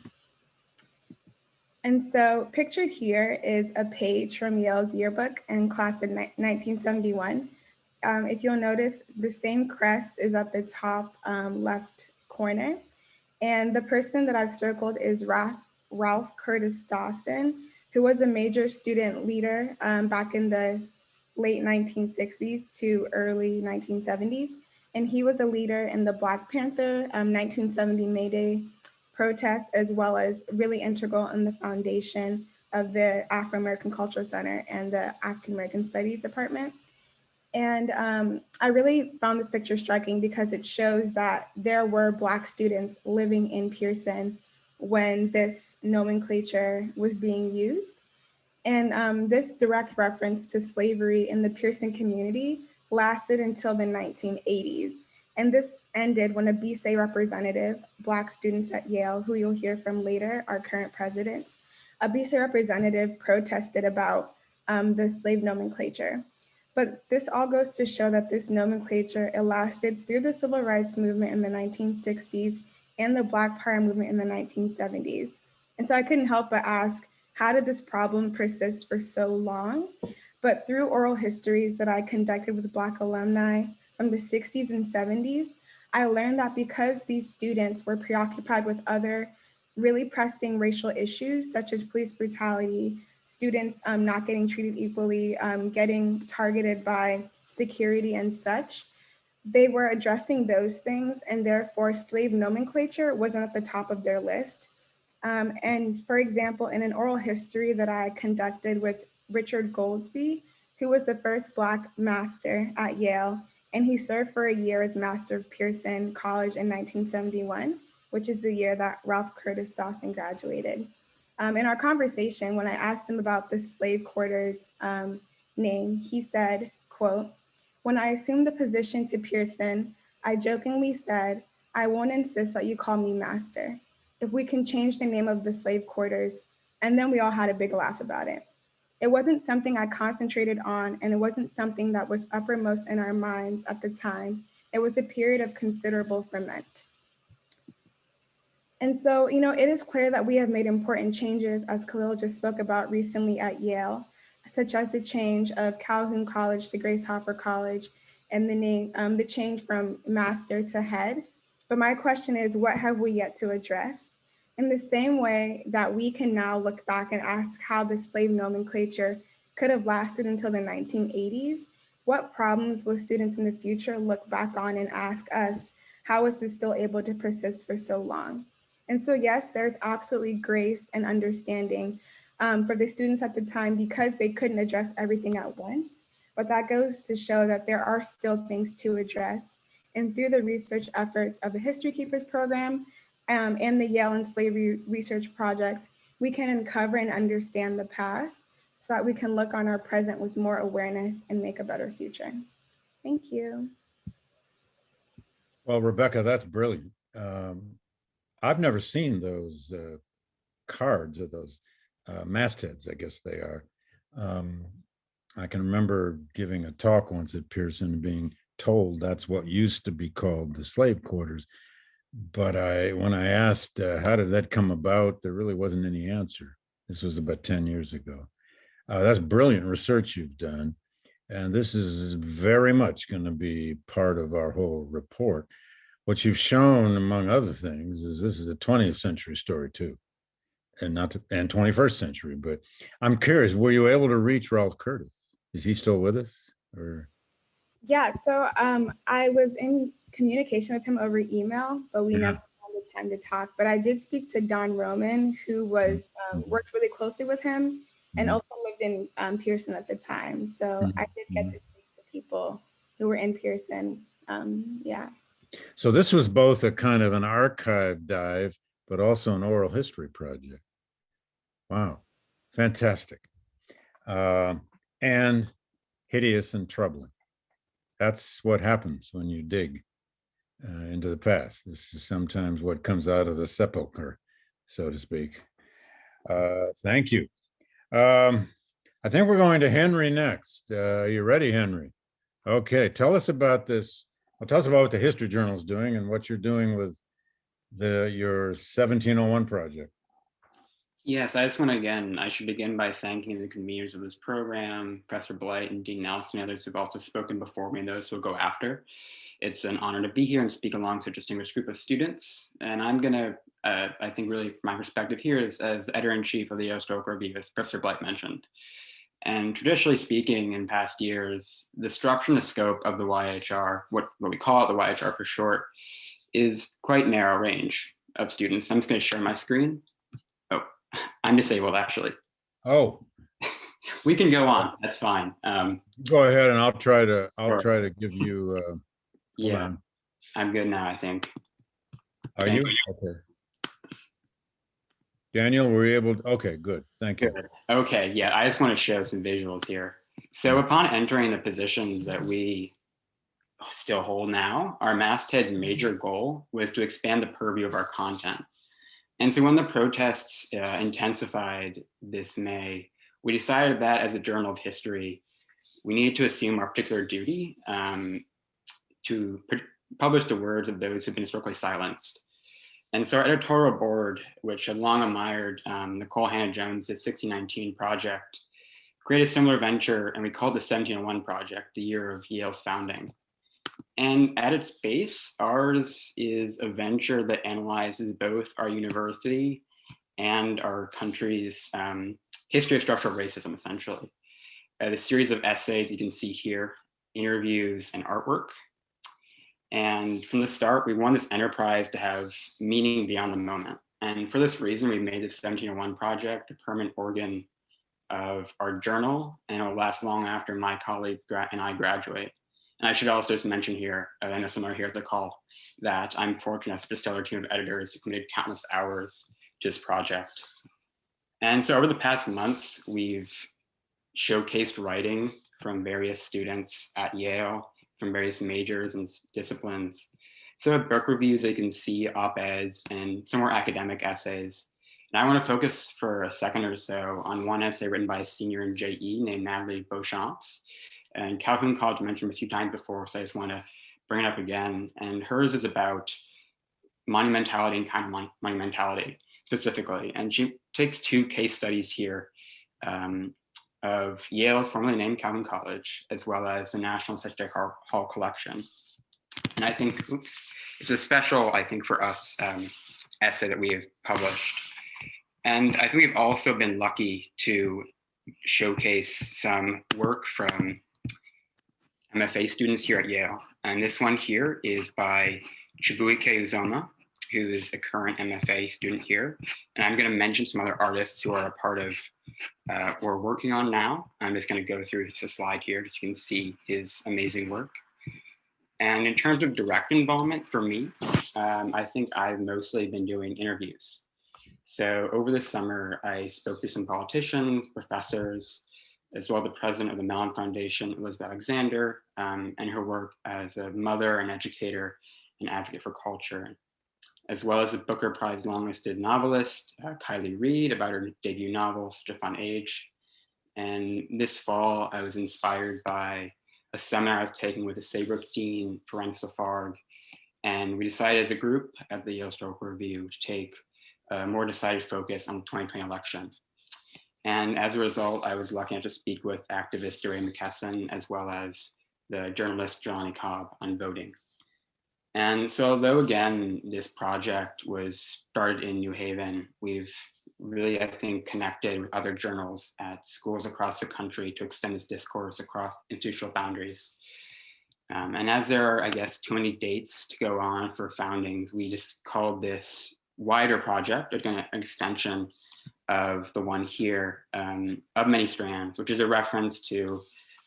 And so pictured here is a page from Yale's yearbook in class of 1971. If you'll notice, the same crest is at the top left corner. And the person that I've circled is Ralph Curtis Dawson, who was a major student leader back in the late 1960s to early 1970s. And he was a leader in the Black Panther 1970 May Day protests, as well as really integral in the foundation of the Afro-American Cultural Center and the African American Studies Department. And I really found this picture striking because it shows that there were Black students living in Pearson when this nomenclature was being used. And this direct reference to slavery in the Pearson community lasted until the 1980s. And this ended when a BSA representative, Black students at Yale, who you'll hear from later, our current presidents, a BSA representative protested about the slave nomenclature. But this all goes to show that this nomenclature, it lasted through the civil rights movement in the 1960s and the Black Power movement in the 1970s. And so I couldn't help but ask, how did this problem persist for so long? But through oral histories that I conducted with Black alumni from the 60s and 70s, I learned that because these students were preoccupied with other really pressing racial issues, such as police brutality, students not getting treated equally, getting targeted by security and such, they were addressing those things, and therefore slave nomenclature wasn't at the top of their list. And for example, in an oral history that I conducted with Richard Goldsby, who was the first Black master at Yale, and he served for a year as master of Pearson College in 1971, which is the year that Ralph Curtis Dawson graduated. In our conversation, when I asked him about the slave quarters name, he said, quote, "When I assumed the position to Pearson, I jokingly said, I won't insist that you call me master. If we can change the name of the slave quarters," and then we all had a big laugh about it. It wasn't something I concentrated on, and it wasn't something that was uppermost in our minds at the time. It was a period of considerable ferment. And so, it is clear that we have made important changes, as Kahlil just spoke about recently at Yale, such as the change of Calhoun College to Grace Hopper College, and the change from master to head. But my question is, what have we yet to address? In the same way that we can now look back and ask how the slave nomenclature could have lasted until the 1980s, what problems will students in the future look back on and ask us, how is this still able to persist for so long? And so yes, there's absolutely grace and understanding for the students at the time because they couldn't address everything at once. But that goes to show that there are still things to address. And through the research efforts of the History Keepers program and the Yale and Slavery Research Project, we can uncover and understand the past so that we can look on our present with more awareness and make a better future. Thank you. Well, Rebecca, that's brilliant. I've never seen those cards or those mastheads, I guess they are. I can remember giving a talk once at Pearson and being told that's what used to be called the slave quarters. but when I asked, how did that come about, there really wasn't any answer. This was about 10 years ago. That's brilliant research you've done. And this is very much going to be part of our whole report. What you've shown, among other things, is this is a 20th century story too, and not to, and 21st century. But I'm curious, were you able to reach Ralph Curtis? Is he still with us? Or Yeah, so I was in communication with him over email, but we never found the time to talk. But I did speak to Don Roman, who was worked really closely with him and also lived in Pearson at the time. So I did get to speak to people who were in Pearson. Yeah. So this was both a kind of an archive dive, but also an oral history project. Wow, fantastic. And hideous and troubling. That's what happens when you dig into the past. This is sometimes what comes out of the sepulcher, so to speak. Thank you. I think we're going to Henry next. Are you ready, Henry? Okay, tell us about this. Well, tell us about what the History Journal is doing and what you're doing with your 1701 project. Yes, I just want to I should begin by thanking the conveners of this program, Professor Blight and Dean Nelson, and others who've also spoken before me and those who will go after. It's an honor to be here and speak along to a distinguished group of students. And I'm going to, I think really my perspective here is as editor-in-chief of the Yale Historical Review, as Professor Blight mentioned. And traditionally speaking, in past years, the structure and the scope of the YHR, what we call it the YHR for short, is quite narrow range of students. I'm just going to share my screen. Oh, I'm disabled actually. Oh, we can go on. That's fine. Go ahead, and I'll try to give you. Yeah, on. I'm good now, I think. Are you? Okay. Daniel, were you able to? Okay, good. Thank you. Okay, yeah, I just want to show some visuals here. So upon entering the positions that we still hold now, our masthead's major goal was to expand the purview of our content. And so when the protests intensified this May, we decided that as a journal of history, we needed to assume our particular duty to publish the words of those who've been historically silenced. And so our editorial board, which had long admired Nicole Hannah-Jones' 1619 project, created a similar venture, and we called the 1701 Project, the year of Yale's founding. And at its base, ours is a venture that analyzes both our university and our country's history of structural racism, essentially. The series of essays you can see here, interviews, and artwork. And from the start, we want this enterprise to have meaning beyond the moment. And for this reason, we made the 1701 Project a permanent organ of our journal, and it will last long after my colleagues and I graduate. And I should also just mention here, I know some are here at the call, that I'm fortunate to have a stellar team of editors who committed countless hours to this project. And so over the past months, we've showcased writing from various students at Yale, from various majors and disciplines. So book reviews, you can see op-eds and some more academic essays. And I want to focus for a second or so on one essay written by a senior in JE named Natalie Beauchamps. And Calhoun College mentioned a few times before, so I just want to bring it up again. And hers is about monumentality and kind of monumentality specifically. And she takes two case studies here of Yale's formerly named Calhoun College, as well as the National Secretary Hall collection. And I think it's a special, I think, for us essay that we have published. And I think we've also been lucky to showcase some work from MFA students here at Yale. And this one here is by Chibuike Uzoma, who is a current MFA student here. And I'm going to mention some other artists who are a part of we're working on now. I'm just going to go through the slide here so you can see his amazing work. And in terms of direct involvement for me, I think I've mostly been doing interviews. So over the summer, I spoke to some politicians, professors, as well as the president of the Mellon Foundation, Elizabeth Alexander, and her work as a mother and educator and advocate for culture, as well as a Booker Prize longlisted novelist, Kahlil Reed, about her debut novel, Such a Fun Age. And this fall, I was inspired by a seminar I was taking with the Saybrook Dean, Ferenc Lafargue, And we decided as a group at the Yale Historical Review to take a more decided focus on the 2020 election. And as a result, I was lucky enough to speak with activist DeRay McKesson, as well as the journalist Jelani Cobb on voting. And so although, again, this project was started in New Haven, we've really, I think, connected with other journals at schools across the country to extend this discourse across institutional boundaries. And as there are, I guess, too many dates to go on for foundings, we just called this wider project, an extension of the one here, of many strands, which is a reference to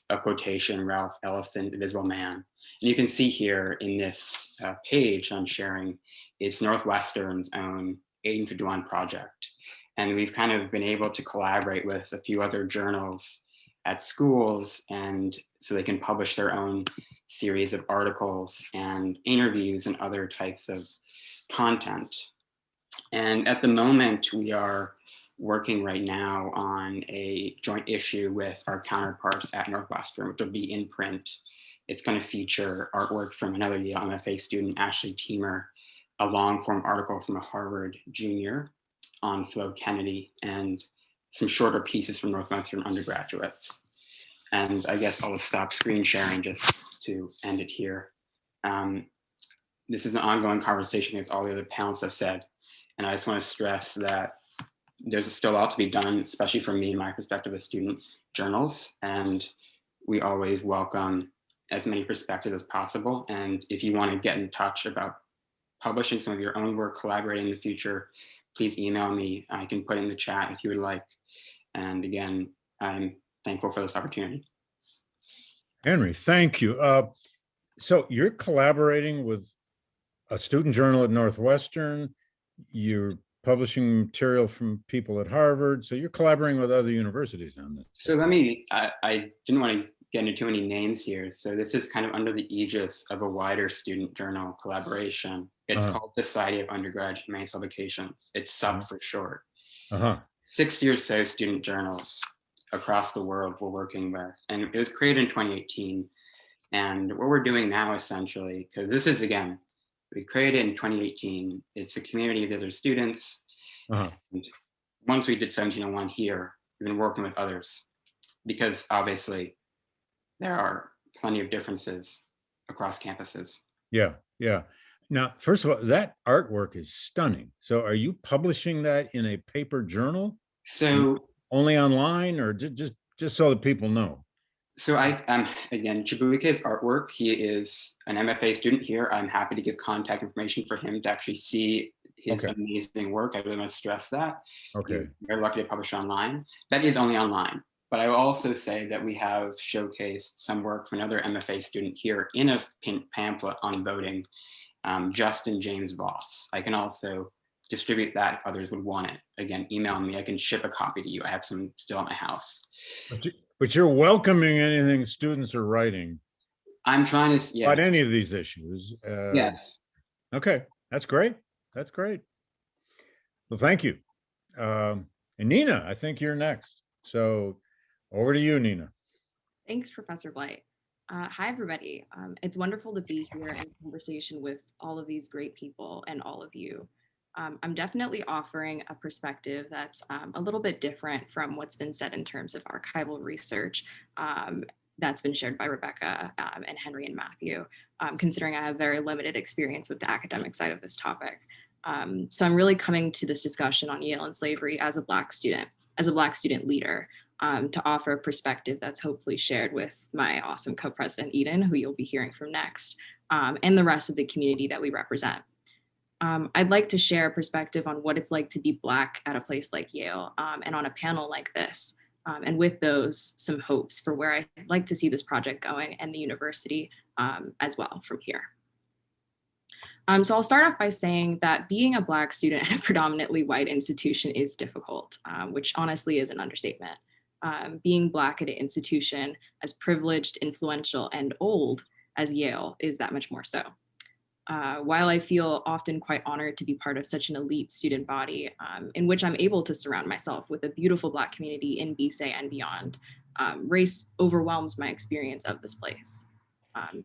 a quotation, Ralph Ellison, Invisible Man. And you can see here in this page I'm sharing, it's Northwestern's own 1851 project. And we've kind of been able to collaborate with a few other journals at schools, and so they can publish their own series of articles and interviews and other types of content. And at the moment, we are working right now on a joint issue with our counterparts at Northwestern, which will be in print. It's going to feature artwork from another Yale MFA student, Ashley Teamer, a long form article from a Harvard junior on Flo Kennedy, and some shorter pieces from Northwestern undergraduates. And I guess I'll stop screen sharing just to end it here. This is an ongoing conversation, as all the other panelists have said. And I just want to stress that there's still a lot to be done, especially from me and my perspective as student journals. And we always welcome as many perspectives as possible. And if you want to get in touch about publishing some of your own work, collaborating in the future, please email me. I can put in the chat if you would like. And again, I'm thankful for this opportunity. Henry, thank you. So you're collaborating with a student journal at Northwestern. You're publishing material from people at Harvard. So you're collaborating with other universities on this. So let me, I didn't want to get into too many names here. So this is kind of under the aegis of a wider student journal collaboration. It's called Society of Undergraduate Humanities Publications. It's SUP for short. 60 or so student journals across the world we're working with. And it was created in 2018. And what we're doing now essentially, because this is, again, we created in 2018. It's a community of visitor students. And once we did 1701 here, we've been working with others, because obviously there are plenty of differences across campuses. Yeah, yeah. Now, first of all, that artwork is stunning. So are you publishing that in a paper journal? So only online, or just so that people know? So again, Chibuike's artwork, he is an MFA student here. I'm happy to give contact information for him to actually see his amazing work. I really want to stress that. Okay. We're lucky to publish online. That is only online. But I will also say that we have showcased some work from another MFA student here in a pamphlet on voting, Justin James Voss. I can also distribute that if others would want it. Again, email me. I can ship a copy to you. I have some still at my house. But you're welcoming anything students are writing. I'm trying to, about any of these issues. Yes. Okay, that's great. That's great. Well, thank you. And Nina, I think you're next. So over to you, Nina. Thanks, Professor Blight. Hi, everybody. It's wonderful to be here in conversation with all of these great people and all of you. I'm definitely offering a perspective that's a little bit different from what's been said in terms of archival research that's been shared by Rebecca and Henry and Matthew, considering I have very limited experience with the academic side of this topic. So I'm really coming to this discussion on Yale and slavery as a Black student leader, to offer a perspective that's hopefully shared with my awesome co-president Eden, who you'll be hearing from next, and the rest of the community that we represent. I'd like to share a perspective on what it's like to be Black at a place like Yale, and on a panel like this, and with those, some hopes for where I'd like to see this project going and the university as well from here. So I'll start off by saying that being a Black student at a predominantly white institution is difficult, which honestly is an understatement. Being Black at an institution as privileged, influential, and old as Yale is that much more so. While I feel often quite honored to be part of such an elite student body, in which I'm able to surround myself with a beautiful Black community in Risë and beyond, race overwhelms my experience of this place.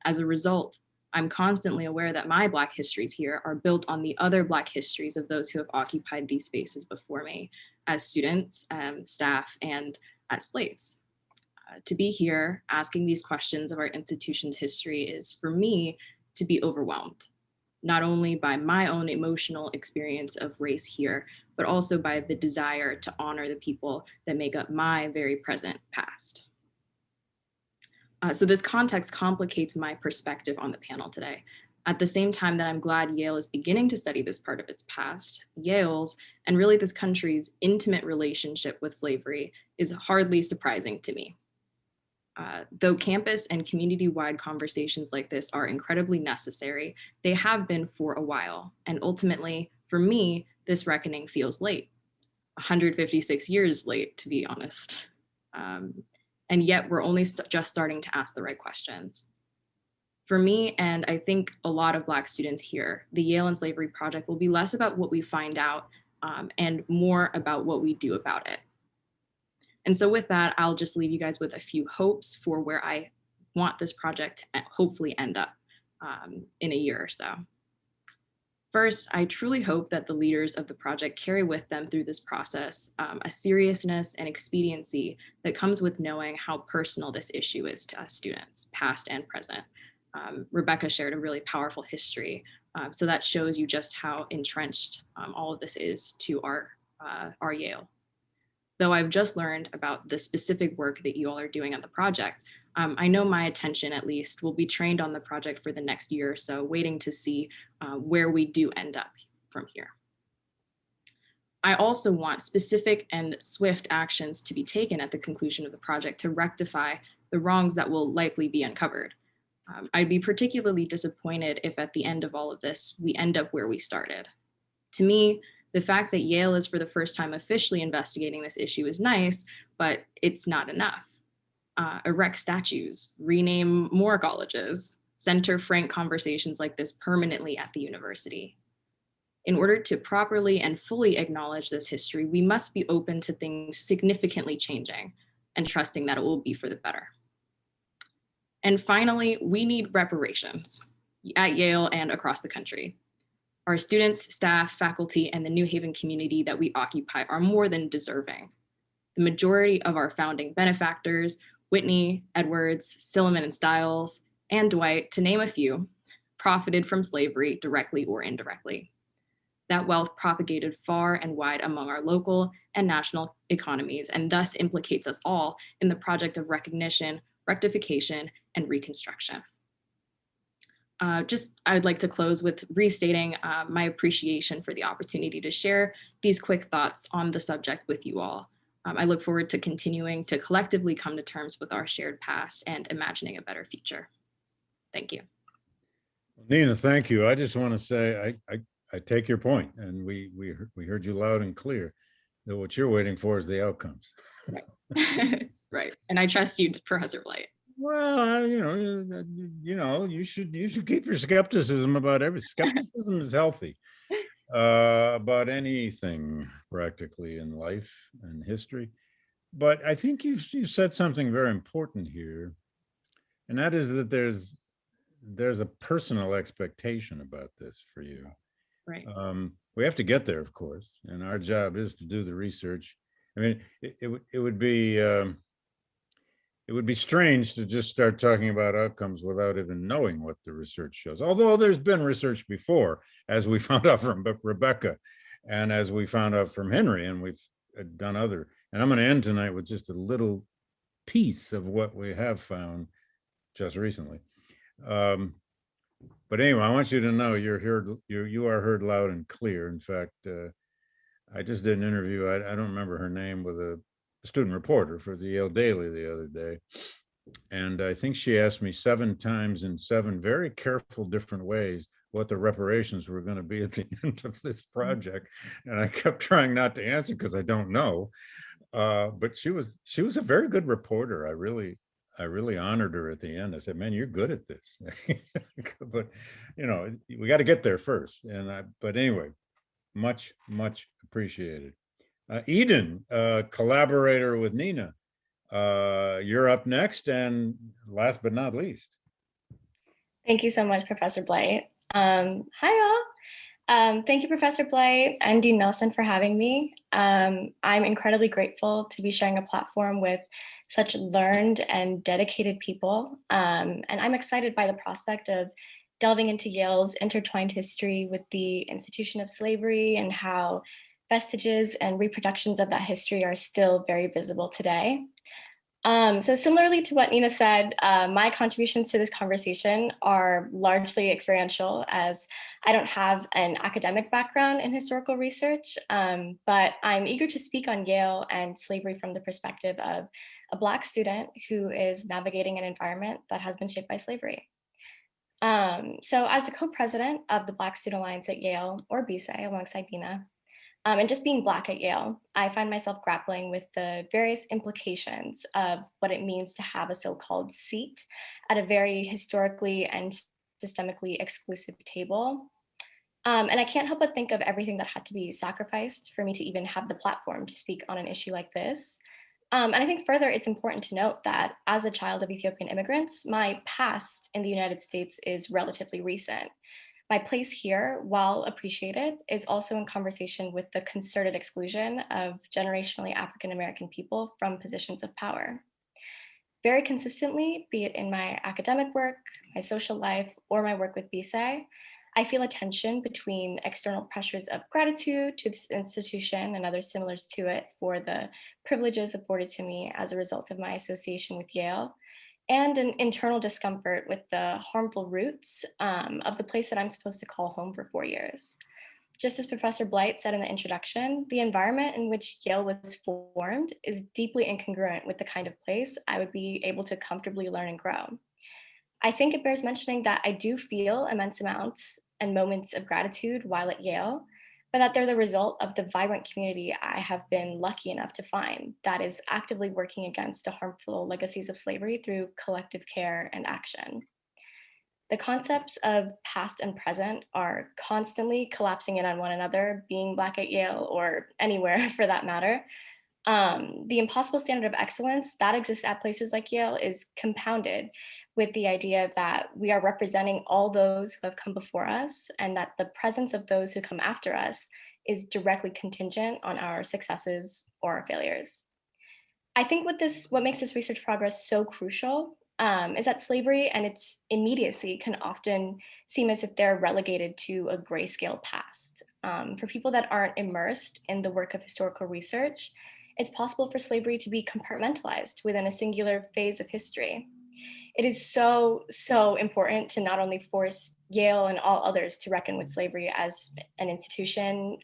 As a result, I'm constantly aware that my Black histories here are built on the other Black histories of those who have occupied these spaces before me as students, staff, and as slaves. To be here asking these questions of our institution's history is, for me, to be overwhelmed, not only by my own emotional experience of race here, but also by the desire to honor the people that make up my very present past. So this context complicates my perspective on the panel today. At the same time that I'm glad Yale is beginning to study this part of its past, Yale's, and really this country's intimate relationship with slavery is hardly surprising to me. Though campus and community-wide conversations like this are incredibly necessary, they have been for a while. And ultimately, for me, this reckoning feels late. 156 years late, to be honest. And yet we're only just starting to ask the right questions. For me, and I think a lot of Black students here, the Yale and Slavery Project will be less about what we find out and more about what we do about it. And so with that, I'll just leave you guys with a few hopes for where I want this project to hopefully end up in a year or so. First, I truly hope that the leaders of the project carry with them through this process a seriousness and expediency that comes with knowing how personal this issue is to us students, past and present. Rebecca shared a really powerful history, so that shows you just how entrenched all of this is to our Yale. Though I've just learned about the specific work that you all are doing on the project, I know my attention at least will be trained on the project for the next year or so, waiting to see where we do end up from here. I also want specific and swift actions to be taken at the conclusion of the project to rectify the wrongs that will likely be uncovered. I'd be particularly disappointed if at the end of all of this, we end up where we started. To me, the fact that Yale is for the first time officially investigating this issue is nice, but it's not enough. Erect statues, rename more colleges, center frank conversations like this permanently at the university. In order to properly and fully acknowledge this history, we must be open to things significantly changing and trusting that it will be for the better. And finally, we need reparations at Yale and across the country. Our students, staff, faculty, and the New Haven community that we occupy are more than deserving. The majority of our founding benefactors, Whitney, Edwards, Silliman and Stiles, and Dwight, to name a few, profited from slavery directly or indirectly. That wealth propagated far and wide among our local and national economies, and thus implicates us all in the project of recognition, rectification, and reconstruction. I'd like to close with restating my appreciation for the opportunity to share these quick thoughts on the subject with you all. I look forward to continuing to collectively come to terms with our shared past and imagining a better future. Thank you. Nina, thank you. I just want to say I take your point, and we heard you loud and clear that what you're waiting for is the outcomes. Right, right. And I trust you, Professor Blight. Well, you should keep your skepticism about everything. Skepticism is healthy about anything practically in life and history. But I think you've said something very important here, and that is that there's a personal expectation about this for you. Right. We have to get there, of course, and our job is to do the research. I mean, it would be strange to just start talking about outcomes without even knowing what the research shows. Although there's been research before, as we found out from Rebecca, and as we found out from Henry, and we've done other. And I'm going to end tonight with just a little piece of what we have found just recently. But anyway, I want you to know you are heard loud and clear. In fact, I just did an interview. I don't remember her name, with a student reporter for the Yale Daily the other day. And I think she asked me 7 times in 7 very careful different ways what the reparations were going to be at the end of this project. And I kept trying not to answer because I don't know. But she was a very good reporter. I really honored her at the end. I said, man, you're good at this. But, we got to get there first. But anyway, much appreciated. Eden, collaborator with Nina, you're up next, and last but not least. Thank you so much, Professor Blight. Hi, all. Thank you, Professor Blight and Dean Nelson for having me. I'm incredibly grateful to be sharing a platform with such learned and dedicated people. And I'm excited by the prospect of delving into Yale's intertwined history with the institution of slavery and how vestiges and reproductions of that history are still very visible today. So similarly to what Nina said, my contributions to this conversation are largely experiential, as I don't have an academic background in historical research, but I'm eager to speak on Yale and slavery from the perspective of a Black student who is navigating an environment that has been shaped by slavery. So as the co-president of the Black Student Alliance at Yale, or BSA, alongside Nina, and just being Black at Yale, I find myself grappling with the various implications of what it means to have a so-called seat at a very historically and systemically exclusive table. And I can't help but think of everything that had to be sacrificed for me to even have the platform to speak on an issue like this. And I think further, it's important to note that as a child of Ethiopian immigrants, my past in the United States is relatively recent. My place here, while appreciated, is also in conversation with the concerted exclusion of generationally African-American people from positions of power. Very consistently, be it in my academic work, my social life, or my work with BSA, I feel a tension between external pressures of gratitude to this institution and others similars to it for the privileges afforded to me as a result of my association with Yale, and an internal discomfort with the harmful roots of the place that I'm supposed to call home for 4 years. Just as Professor Blight said in the introduction, the environment in which Yale was formed is deeply incongruent with the kind of place I would be able to comfortably learn and grow. I think it bears mentioning that I do feel immense amounts and moments of gratitude while at Yale, but that they're the result of the vibrant community I have been lucky enough to find that is actively working against the harmful legacies of slavery through collective care and action. The concepts of past and present are constantly collapsing in on one another, being Black at Yale or anywhere for that matter. The impossible standard of excellence that exists at places like Yale is compounded with the idea that we are representing all those who have come before us and that the presence of those who come after us is directly contingent on our successes or our failures. I think what makes this research progress so crucial is that slavery and its immediacy can often seem as if they're relegated to a grayscale past. For people that aren't immersed in the work of historical research, it's possible for slavery to be compartmentalized within a singular phase of history. It is so, so important to not only force Yale and all others to reckon with slavery as an institution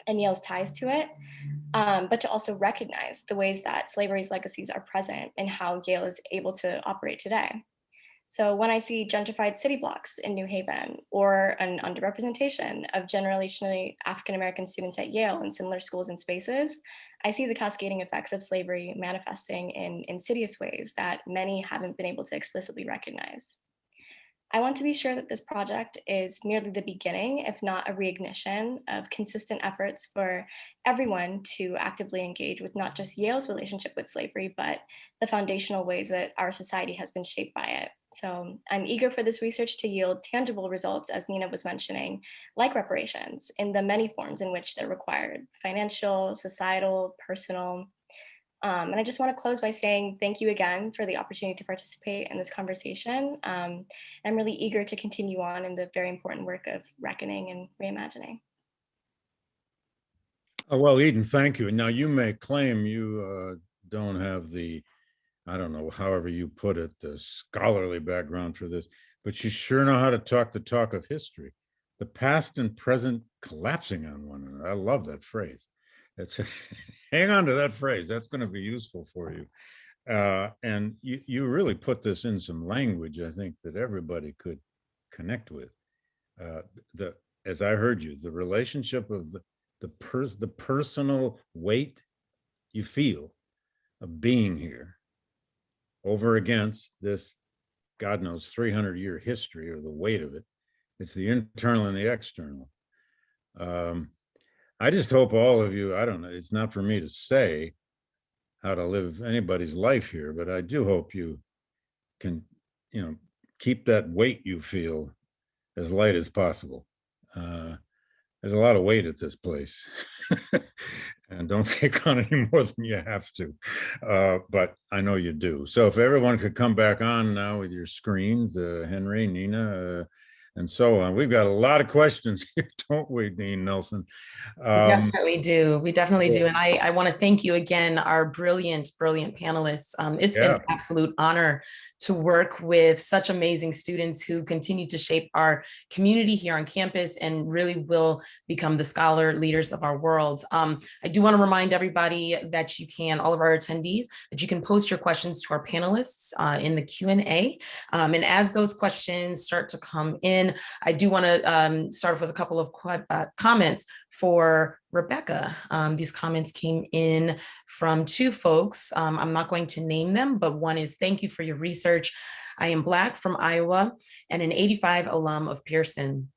and Yale's ties to it, but to also recognize the ways that slavery's legacies are present and how Yale is able to operate today. So when I see gentrified city blocks in New Haven or an underrepresentation of generationally African-American students at Yale in similar schools and spaces, I see the cascading effects of slavery manifesting in insidious ways that many haven't been able to explicitly recognize. I want to be sure that this project is merely the beginning, if not a reignition, of consistent efforts for everyone to actively engage with not just Yale's relationship with slavery, but the foundational ways that our society has been shaped by it. So I'm eager for this research to yield tangible results, as Nina was mentioning, like reparations, in the many forms in which they're required: financial, societal, personal. And I just want to close by saying thank you again for the opportunity to participate in this conversation. I'm really eager to continue on in the very important work of reckoning and reimagining. Well, Eden, thank you. Now, you may claim you don't have the, I don't know, however you put it, the scholarly background for this, but you sure know how to talk the talk of history. The past and present collapsing on one another. I love that phrase. Hang on to that phrase. That's going to be useful for you. And you really put this in some language, I think, that everybody could connect with. As I heard you, the relationship of the personal weight you feel of being here over against this, God knows, 300-year history, or the weight of it. It's the internal and the external. I just hope all of you, I don't know, it's not for me to say how to live anybody's life here, but I do hope you can, keep that weight you feel as light as possible. There's a lot of weight at this place. And don't take on any more than you have to. But I know you do. So if everyone could come back on now with your screens, Henry, Nina, and so on. We've got a lot of questions here, don't we, Dean Nelson? We definitely do. We definitely do. And I want to thank you again, our brilliant, brilliant panelists. It's an absolute honor to work with such amazing students who continue to shape our community here on campus and really will become the scholar leaders of our world. I do want to remind everybody that you can, all of our attendees, that you can post your questions to our panelists in the Q&A. And as those questions start to come in, I do want to start off with a couple of comments for Rebecca. These comments came in from two folks. I'm not going to name them, but one is, thank you for your research. I am Black from Iowa and an '85 alum of Pearson.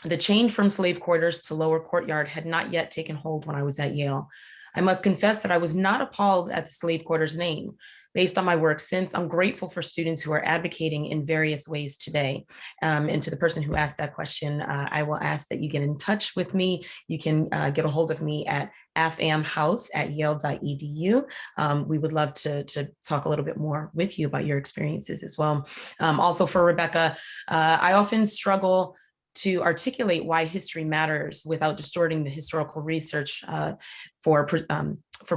The change from slave quarters to lower courtyard had not yet taken hold when I was at Yale. I must confess that I was not appalled at the slave quarters name. Based on my work since, I'm grateful for students who are advocating in various ways today. And to the person who asked that question, I will ask that you get in touch with me. You can get a hold of me at afamhouse@yale.edu. We would love to talk a little bit more with you about your experiences as well. Also for Rebecca, I often struggle to articulate why history matters without distorting the historical research for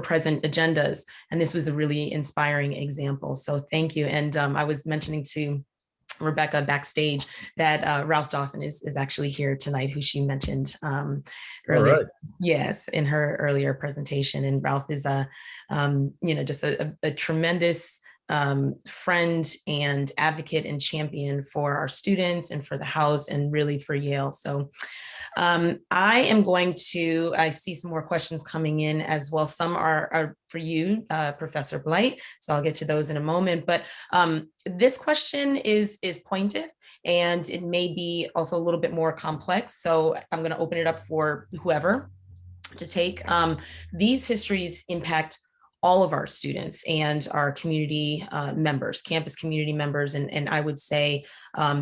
present agendas. And this was a really inspiring example. So thank you. And I was mentioning to Rebecca backstage that Ralph Dawson is actually here tonight, who she mentioned earlier. Right. Yes, in her earlier presentation. And Ralph is just a tremendous friend and advocate and champion for our students and for the house and really for Yale. So I am going to, I see some more questions coming in as well. Some are for you, Professor Blight. So I'll get to those in a moment. But this question is pointed and it may be also a little bit more complex. So I'm going to open it up for whoever to take. These histories impact all of our students and our community members, campus community members. And I would say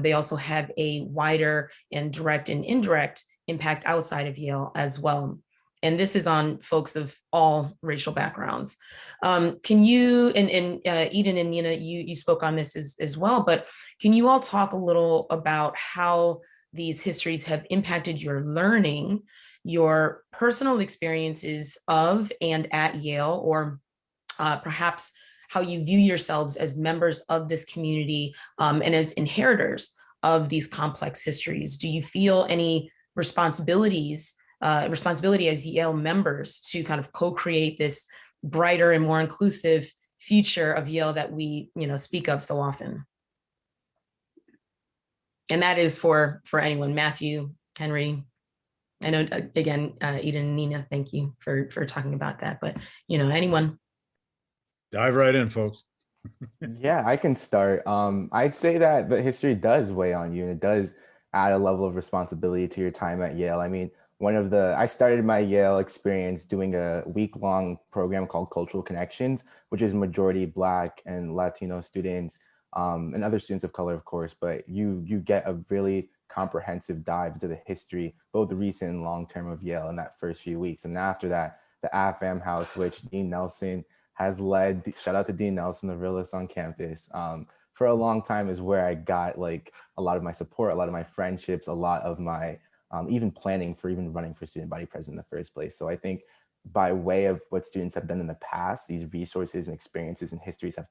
they also have a wider and direct and indirect impact outside of Yale as well. And this is on folks of all racial backgrounds. Can you, and Eden and Nina, you spoke on this as well, but can you all talk a little about how these histories have impacted your learning, your personal experiences of and at Yale, or perhaps how you view yourselves as members of this community and as inheritors of these complex histories? Do you feel any responsibility as Yale members to kind of co-create this brighter and more inclusive future of Yale that we speak of so often? And that is for anyone. Matthew, Henry, I know, again, Eden and Nina, thank you for talking about that, but anyone. Dive right in, folks. Yeah, I can start. I'd say that the history does weigh on you, and it does add a level of responsibility to your time at Yale. I mean, I started my Yale experience doing a week-long program called Cultural Connections, which is majority Black and Latino students, and other students of color, of course, but you get a really comprehensive dive into the history, both recent and long-term, of Yale in that first few weeks. And after that, the AFAM house, which Dean Nelson has led, shout out to Dean Nelson, the realist on campus, for a long time, is where I got like a lot of my support, a lot of my friendships, a lot of my even planning for even running for student body president in the first place. So I think by way of what students have done in the past, these resources and experiences and histories have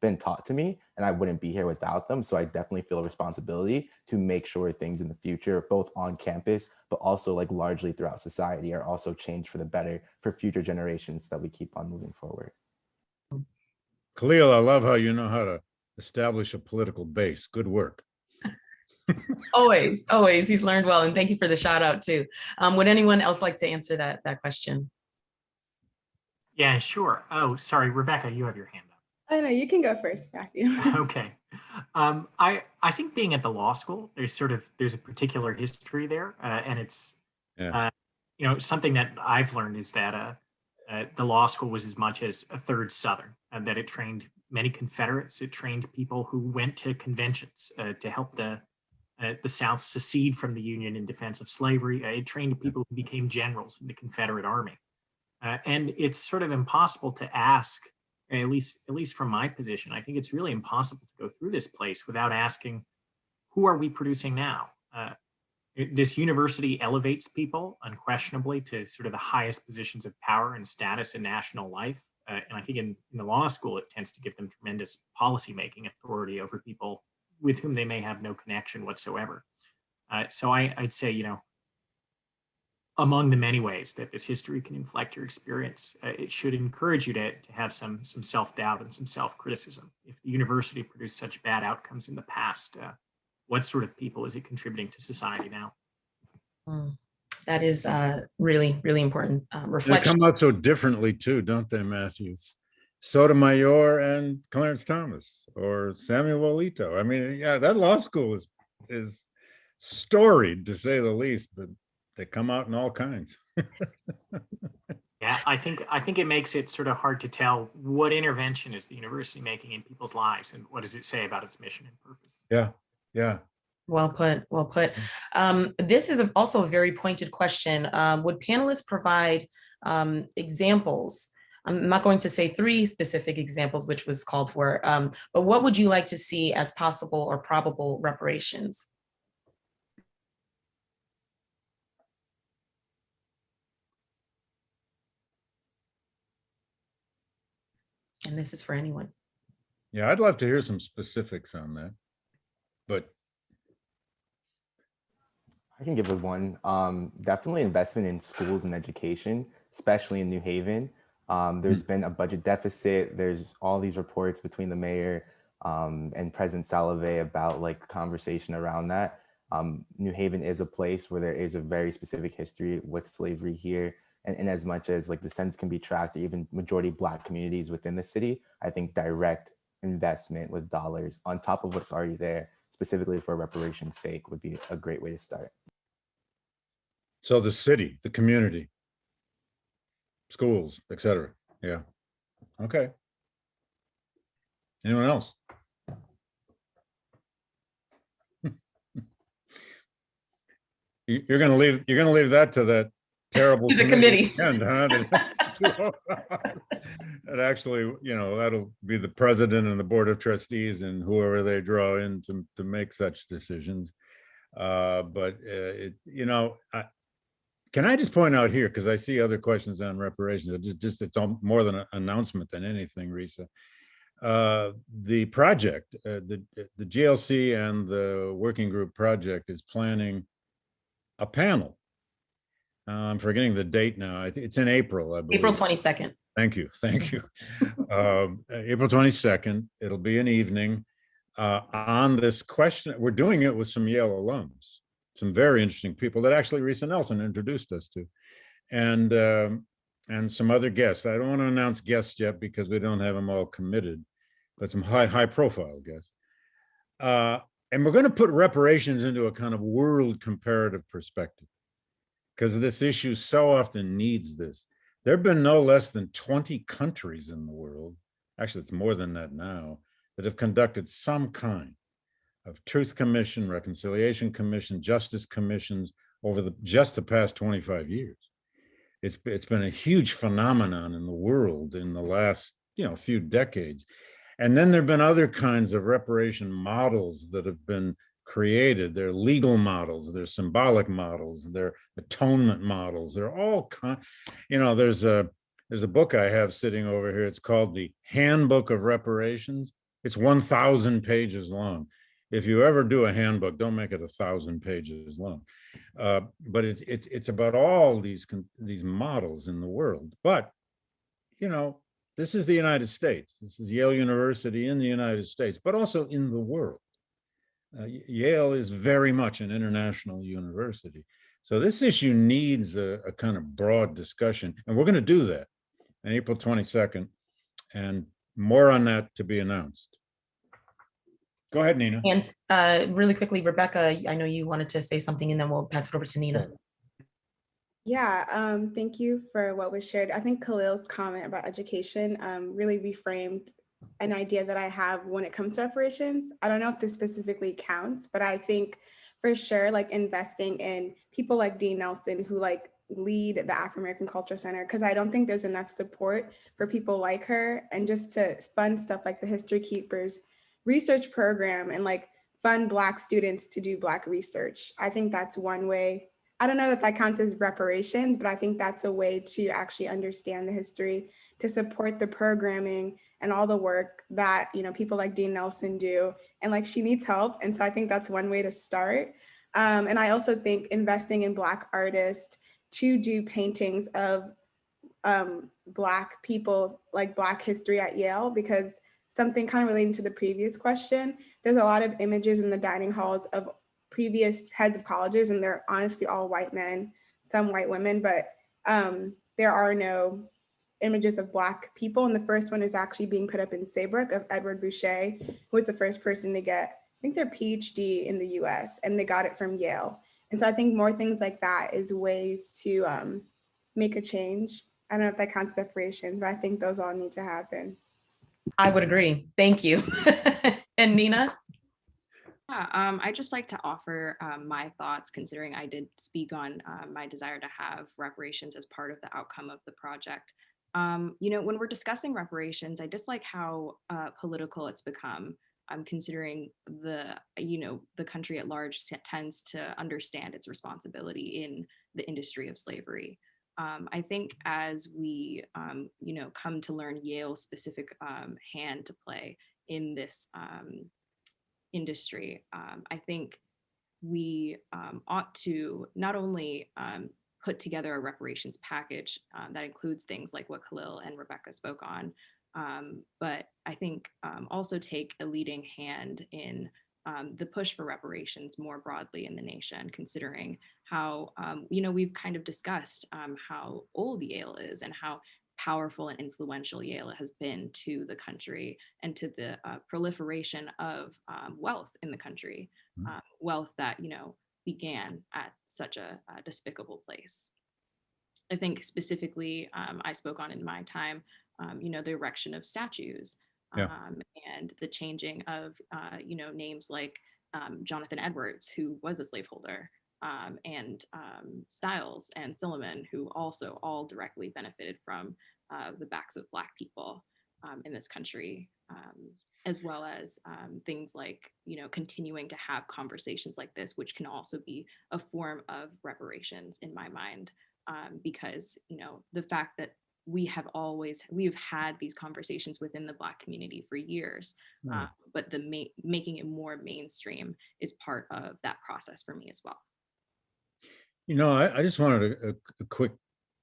been taught to me, and I wouldn't be here without them. So I definitely feel a responsibility to make sure things in the future, both on campus, but also like largely throughout society, are also changed for the better for future generations, so that we keep on moving forward. Kahlil, I love how you know how to establish a political base. Good work. Always, always. He's learned well. And thank you for the shout out too. Would anyone else like to answer that question? Yeah, sure. Oh, sorry, Rebecca, you have your hand up. Oh no, you can go first, Matthew. Okay. I think being at the law school, there's a particular history there, and it's something that I've learned is that the law school was as much as a third Southern, and that it trained many Confederates. It trained people who went to conventions to help the South secede from the Union in defense of slavery. It trained people who became generals in the Confederate Army. And it's sort of impossible to ask, at least from my position, I think it's really impossible to go through this place without asking, who are we producing now? This university elevates people unquestionably to sort of the highest positions of power and status in national life. And I think in the law school, it tends to give them tremendous policymaking authority over people with whom they may have no connection whatsoever. So I'd say, you know, among the many ways that this history can inflect your experience, it should encourage you to have some self-doubt and some self-criticism. If the university produced such bad outcomes in the past, what sort of people is it contributing to society now? That is really, really important reflection. They come out so differently too, don't they, Matthews? Sotomayor and Clarence Thomas, or Samuel Alito. I mean, yeah, that law school is storied, to say the least, but they come out in all kinds. Yeah, I think it makes it sort of hard to tell what intervention is the university making in people's lives, and what does it say about its mission and purpose. Yeah, yeah. Well put, well put. This is also a very pointed question. Would panelists provide examples? I'm not going to say 3 specific examples, which was called for, but what would you like to see as possible or probable reparations? And this is for anyone. Yeah, I'd love to hear some specifics on that, but I can give it one. Definitely investment in schools and education, especially in New Haven. There's been a budget deficit. There's all these reports between the mayor and President Salovey about like conversation around that. New Haven is a place where there is a very specific history with slavery here. And as much as like descendants can be tracked, or even majority Black communities within the city, I think direct investment with dollars on top of what's already there, specifically for reparations' sake, would be a great way to start. so the city, the community, schools, etc. Yeah. Okay. Anyone else? You're gonna leave that to that terrible To the committee. End, huh? And actually, you know, that'll be the president and the board of trustees and whoever they draw in to make such decisions. But you know, can I just point out here, because I see other questions on reparations, it's more than an announcement than anything, Risë. The project, the GLC and the working group project is planning a panel. I'm forgetting the date now. It's in April, I believe. April 22nd. Thank you. Thank you. April 22nd. It'll be an evening on this question. We're doing it with some Yale alums, some very interesting people that actually Risë Nelson introduced us to, and some other guests. I don't want to announce guests yet because we don't have them all committed, but some high profile guests. And we're going to put reparations into a kind of world comparative perspective, because this issue so often needs this. There have been no less than 20 countries in the world, actually it's more than that now, that have conducted some kind of truth commission, reconciliation commission, justice commissions over just the past 25 years. It's been a huge phenomenon in the world in the last few decades. And then there have been other kinds of reparation models that have been created. They're legal models, they're symbolic models, they're atonement models. They're all there's a book I have sitting over here. It's called the Handbook of Reparations. It's 1,000 pages long. If you ever do a handbook, don't make it 1,000 pages long. But it's about all these models in the world. But this is the United States. This is Yale University in the United States, but also in the world. Yale is very much an international university. So this issue needs a kind of broad discussion, and we're going to do that on April 22nd, and more on that to be announced. Go ahead, Nina. And really quickly, Rebecca, I know you wanted to say something, and then we'll pass it over to Nina. Yeah, thank you for what was shared. I think Kahlil's comment about education really reframed an idea that I have when it comes to reparations. I don't know if this specifically counts, but I think for sure, like investing in people like Dean Nelson, who like lead the Afro-American Cultural Center, because I don't think there's enough support for people like her, and just to fund stuff like the History Keepers research program and like fund Black students to do Black research. I think that's one way. I don't know that that counts as reparations, but I think that's a way to actually understand the history, to support the programming and all the work that, you know, people like Dean Nelson do. And like, she needs help. And so I think that's one way to start. And I also think investing in Black artists to do paintings of Black people, like Black history at Yale, because something kind of relating to the previous question, there's a lot of images in the dining halls of previous heads of colleges, and they're honestly all white men, some white women, but there are no images of Black people. And the first one is actually being put up in Saybrook of Edward Boucher, who was the first person to get, I think, their PhD in the US, and they got it from Yale. And so I think more things like that is ways to make a change. I don't know if that counts reparations, but I think those all need to happen. I would agree. Thank you. And Nina? Yeah, I just like to offer my thoughts, considering I did speak on my desire to have reparations as part of the outcome of the project. You know, when we're discussing reparations, I dislike how political it's become. Considering the country at large tends to understand its responsibility in the industry of slavery. I think as we, come to learn Yale's specific hand to play in this industry, I think we ought to not only put together a reparations package that includes things like what Kahlil and Rebecca spoke on, but I think also take a leading hand in the push for reparations more broadly in the nation, considering how, we've kind of discussed how old Yale is and how powerful and influential Yale has been to the country and to the proliferation of wealth in the country, wealth that, began at such a despicable place. I think specifically, I spoke on in my time, the erection of statues, and the changing of, names like Jonathan Edwards, who was a slaveholder, and Stiles and Silliman, who also all directly benefited from the backs of Black people in this country, as well as things like, continuing to have conversations like this, which can also be a form of reparations in my mind, because, the fact that we've had these conversations within the Black community for years, but making it more mainstream is part of that process for me as well. I just wanted a quick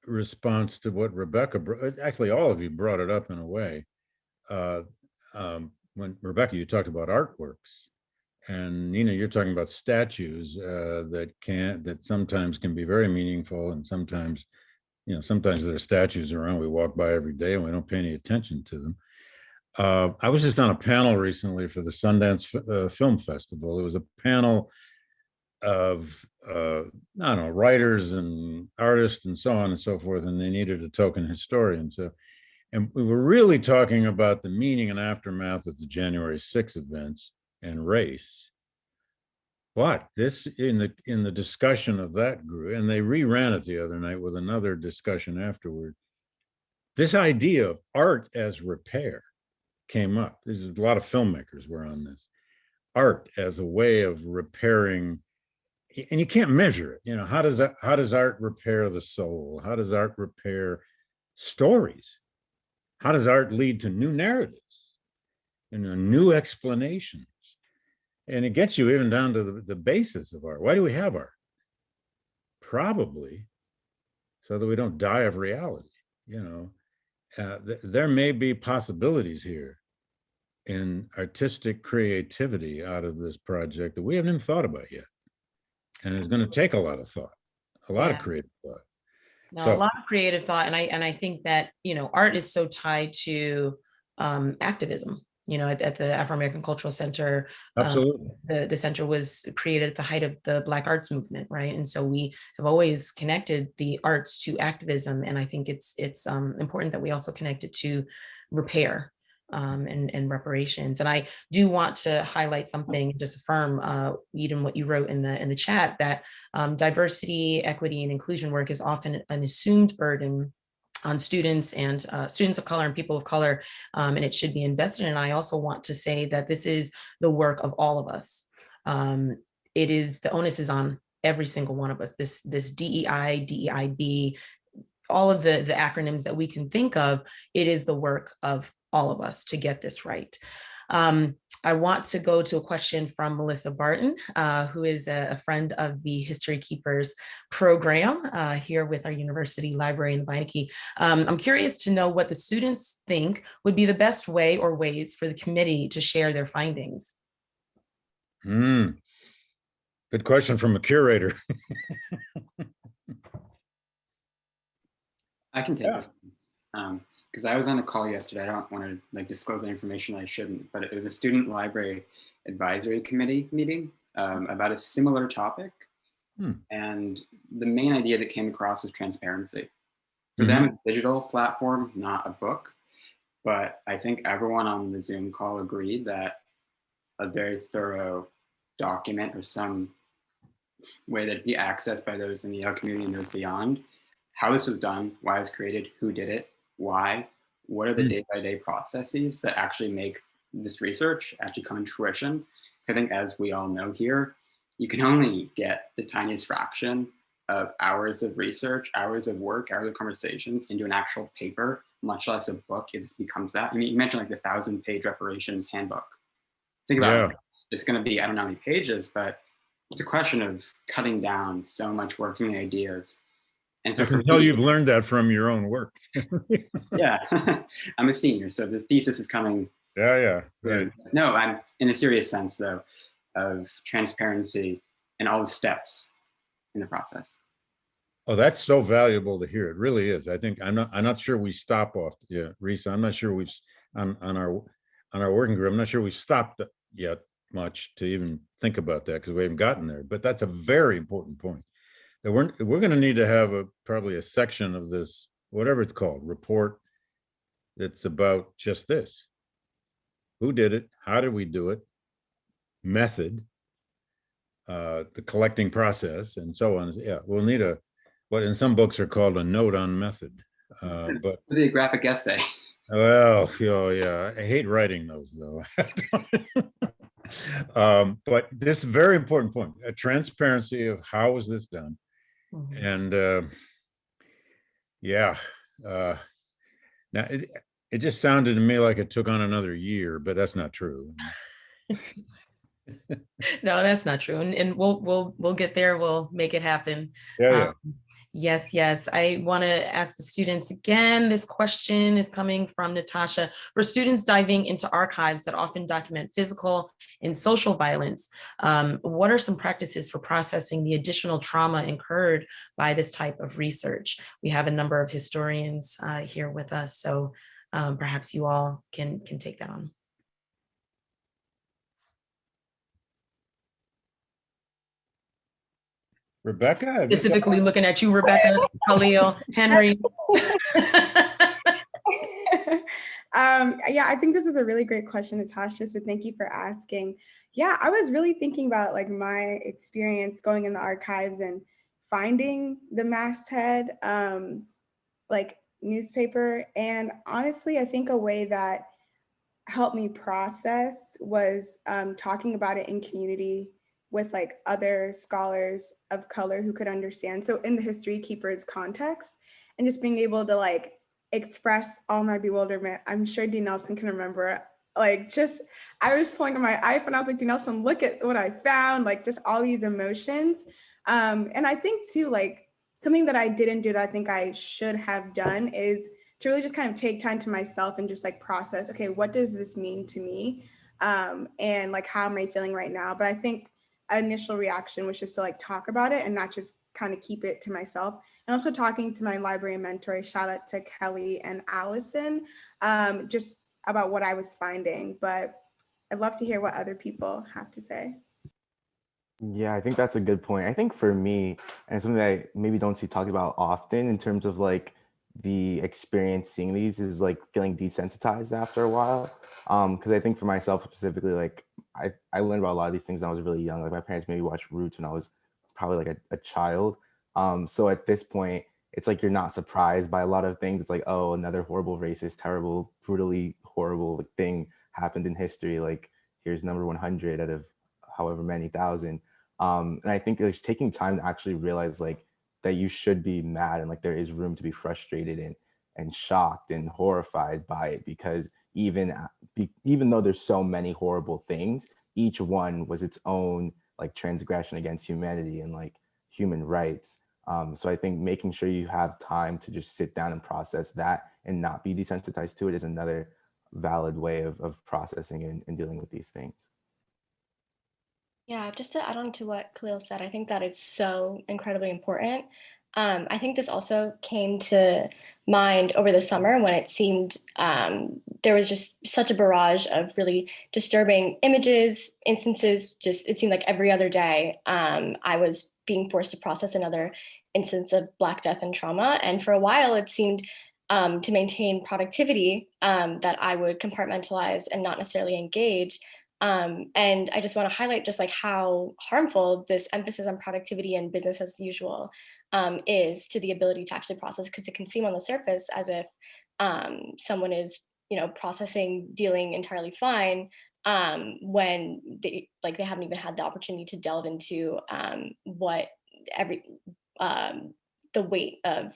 response to what Rebecca, actually all of you brought it up in a way. When Rebecca, you talked about artworks, and Nina, you're talking about statues that sometimes can be very meaningful, and sometimes there are statues around we walk by every day and we don't pay any attention to them. I was just on a panel recently for the Sundance Film Festival. It was a panel of writers and artists and so on and so forth, and they needed a token historian. And we were really talking about the meaning and aftermath of the January 6th events and race. But this, in the discussion of that group, and they reran it the other night with another discussion afterward, this idea of art as repair came up. There's a lot of filmmakers were on this. Art as a way of repairing, and you can't measure it. How does art repair the soul? How does art repair stories? How does art lead to new narratives and new explanations? And it gets you even down to the basis of art. Why do we have art? Probably so that we don't die of reality. There may be possibilities here in artistic creativity out of this project that we haven't even thought about yet. And it's going to take a lot of thought, a lot of creative thought. No, a lot of creative thought. And I think that, art is so tied to activism. At the Afro-American Cultural Center, absolutely, the center was created at the height of the Black arts movement, right? And so we have always connected the arts to activism, and I think it's important that we also connect it to repair. and reparations. And I do want to highlight something, just affirm, Eden, what you wrote in the chat, that diversity, equity, and inclusion work is often an assumed burden on students and students of color and people of color, and it should be invested in. I also want to say that this is the work of all of us. It is, the onus is on every single one of us. This DEI, DEIB, all of the acronyms that we can think of, it is the work of all of us to get this right. I want to go to a question from Melissa Barton, who is a friend of the History Keepers program here with our university library in the Beinecke. I'm curious to know what the students think would be the best way or ways for the committee to share their findings. Good question from a curator. I can take this because I was on a call yesterday. I don't want to like disclose any information I shouldn't, but it was a student library advisory committee meeting about a similar topic. And the main idea that came across was transparency. For them, it's a digital platform, not a book. But I think everyone on the Zoom call agreed that a very thorough document or some way that it'd be accessed by those in the Yale community and those beyond, how this was done, why it was created, who did it, why, what are the day-by-day processes that actually make this research actually come into fruition. I think, as we all know here, you can only get the tiniest fraction of hours of research, hours of work, hours of conversations into an actual paper, much less a book if this becomes that. I mean, you mentioned like the 1,000-page reparations handbook. Think about it. It's going to be, I don't know how many pages, but it's a question of cutting down so much work, so many ideas. And so I can tell you've learned that from your own work. Yeah, I'm a senior, so this thesis is coming. Yeah. Right. No, I'm in a serious sense though, of transparency and all the steps in the process. Oh, that's so valuable to hear. It really is. I think I'm not sure we stop off. Yeah, Risë, I'm not sure we've on our working group. I'm not sure we stopped yet much to even think about that because we haven't gotten there. But that's a very important point. That we're going to need to have probably a section of this, whatever it's called, report. That's about just this: who did it, how did we do it, method, the collecting process, and so on. Yeah, we'll need what in some books are called a note on method. But the graphic essay. Well, yeah, I hate writing those though. But this is a very important point: a transparency of how was this done. And yeah, now it just sounded to me like it took on another year, but that's not true. No, that's not true. And we'll get there. We'll make it happen. Yeah. Yes. I want to ask the students again. This question is coming from Natasha. For students diving into archives that often document physical and social violence, what are some practices for processing the additional trauma incurred by this type of research? We have a number of historians here with us, so perhaps you all can take that on. Rebecca? Specifically looking at you, Rebecca, Kahlil, Henry. Yeah, I think this is a really great question, Natasha, so thank you for asking. Yeah, I was really thinking about like my experience going in the archives and finding the masthead like newspaper. And honestly, I think a way that helped me process was talking about it in community with like other scholars of color who could understand. So in the History Keepers context, and just being able to like express all my bewilderment. I'm sure D. Nelson can remember, like just, I was pulling on my iPhone, I was like, D. Nelson, look at what I found, like just all these emotions. And I think too, like something that I didn't do that I think I should have done is to really just kind of take time to myself and just like process, okay, what does this mean to me? And like, how am I feeling right now? But I think initial reaction was just to like talk about it and not just kind of keep it to myself. And also talking to my library mentor, shout out to Kelly and Allison, just about what I was finding. But I'd love to hear what other people have to say. Yeah, I think that's a good point. I think for me, and something that I maybe don't see talked about often in terms of like the experience seeing these is like feeling desensitized after a while. Because I think for myself specifically, like I learned about a lot of these things when I was really young. Like my parents made me watch Roots when I was probably like a child. So at this point, it's like you're not surprised by a lot of things. It's like, oh, another horrible, racist, terrible, brutally horrible thing happened in history. Like here's number 100 out of however many thousand. And I think it's taking time to actually realize like that you should be mad and like there is room to be frustrated and shocked and horrified by it, because even though there's so many horrible things, each one was its own like transgression against humanity and like human rights. So I think making sure you have time to just sit down and process that and not be desensitized to it is another valid way of processing and dealing with these things. Yeah, just to add on to what Kahlil said, I think that is so incredibly important. I think this also came to mind over the summer when it seemed there was just such a barrage of really disturbing images, instances. Just it seemed like every other day I was being forced to process another instance of Black death and trauma. And for a while, it seemed to maintain productivity that I would compartmentalize and not necessarily engage. And I just want to highlight just like how harmful this emphasis on productivity and business as usual is to the ability to actually process, because it can seem on the surface as if someone is, processing, dealing entirely fine when they haven't even had the opportunity to delve into what the weight of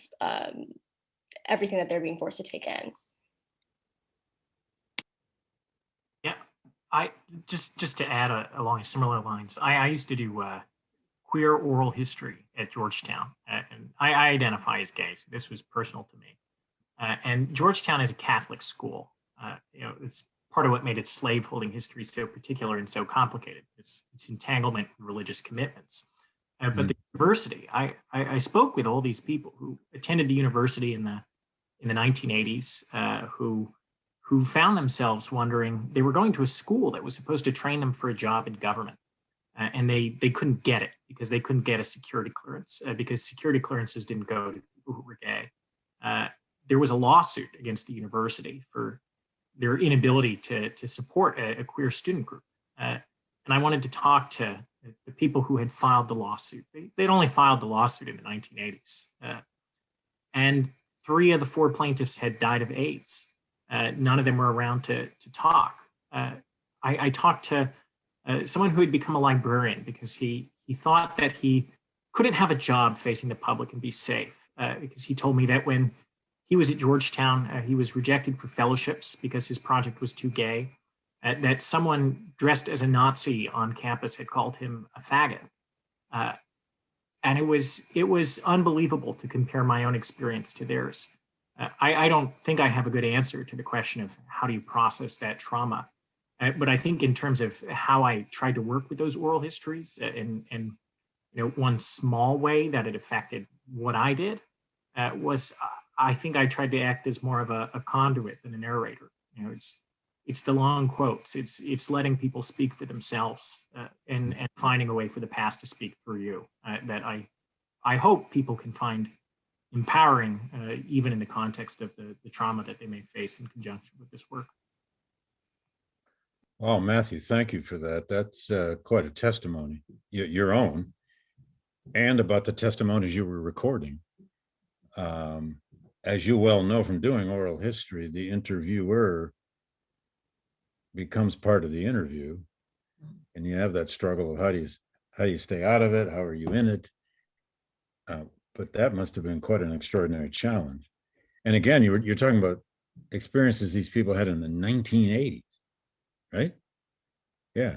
everything that they're being forced to take in. I just to add along similar lines, I used to do queer oral history at Georgetown, and I identify as gay, so this was personal to me. And Georgetown is a Catholic school. It's part of what made its slaveholding history so particular and so complicated. Its entanglement in religious commitments. But the university, I spoke with all these people who attended the university in the 1980s, who found themselves wondering, they were going to a school that was supposed to train them for a job in government. And they couldn't get it because they couldn't get a security clearance because security clearances didn't go to people who were gay. There was a lawsuit against the university for their inability to support a queer student group. And I wanted to talk to the people who had filed the lawsuit. They'd only filed the lawsuit in the 1980s. And 3 of the 4 plaintiffs had died of AIDS. None of them were around to talk. I talked to someone who had become a librarian because he thought that he couldn't have a job facing the public and be safe, because he told me that when he was at Georgetown, he was rejected for fellowships because his project was too gay, that someone dressed as a Nazi on campus had called him a faggot. And it was unbelievable to compare my own experience to theirs. I don't think I have a good answer to the question of how do you process that trauma. But I think in terms of how I tried to work with those oral histories and one small way that it affected what I did was I think I tried to act as more of a conduit than a narrator. It's the long quotes. It's letting people speak for themselves and finding a way for the past to speak through you that I hope people can find empowering, even in the context of the trauma that they may face in conjunction with this work. Oh, Matthew, thank you for that. That's quite a testimony, your own, and about the testimonies you were recording. As you well know from doing oral history, the interviewer becomes part of the interview, and you have that struggle of how do you stay out of it? How are you in it? But that must have been quite an extraordinary challenge. And again, you're talking about experiences these people had in the 1980s, right? Yeah.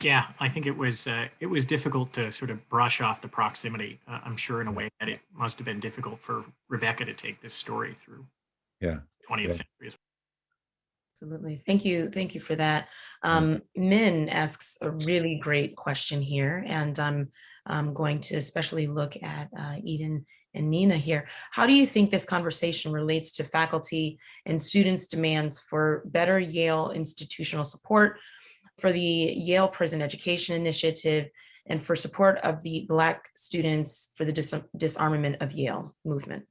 Yeah, I think it was difficult to sort of brush off the proximity. I'm sure in a way that it must have been difficult for Rebecca to take this story through. Yeah. 20th century as well. Absolutely. Thank you for that. Min asks a really great question here, and I'm going to especially look at Eden and Nina here. How do you think this conversation relates to faculty and students' demands for better Yale institutional support, for the Yale Prison Education Initiative, and for support of the Black students for the disarmament of Yale movement?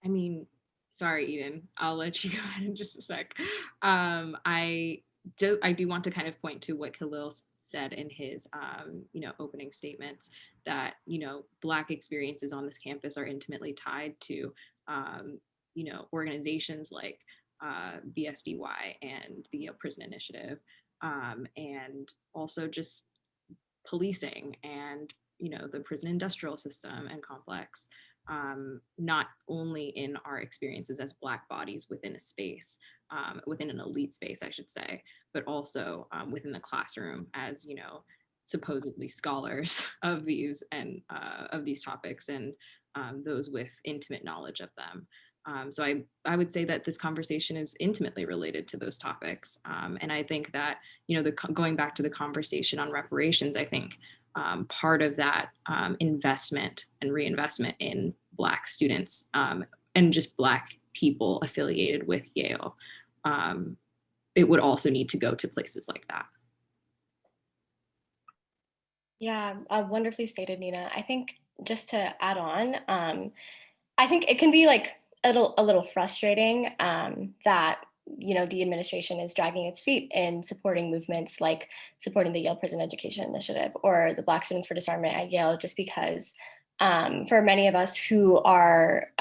I mean, sorry, Eden, I'll let you go ahead in just a sec. I do want to kind of point to what Kahlil said in his, opening statements, that, Black experiences on this campus are intimately tied to, organizations like BSDY and the Yale Prison Initiative, and also just policing and, the prison industrial system and complex. Not only in our experiences as Black bodies within a space, within an elite space, I should say, but also within the classroom as, supposedly scholars of these and of these topics, and those with intimate knowledge of them. So I would say that this conversation is intimately related to those topics. And I think that, going back to the conversation on reparations, I think part of that investment and reinvestment in Black students and just Black people affiliated with Yale, it would also need to go to places like that. Yeah, wonderfully stated, Nina. I think just to add on, I think it can be like a little frustrating that the administration is dragging its feet in supporting movements like supporting the Yale Prison Education Initiative or the Black Students for Disarmament at Yale, just because for many of us who are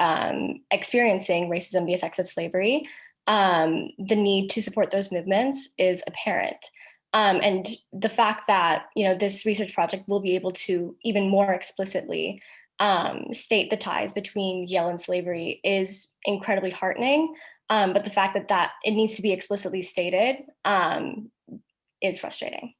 experiencing racism, the effects of slavery, the need to support those movements is apparent. And the fact that this research project will be able to even more explicitly state the ties between Yale and slavery is incredibly heartening. But the fact that it needs to be explicitly stated is frustrating.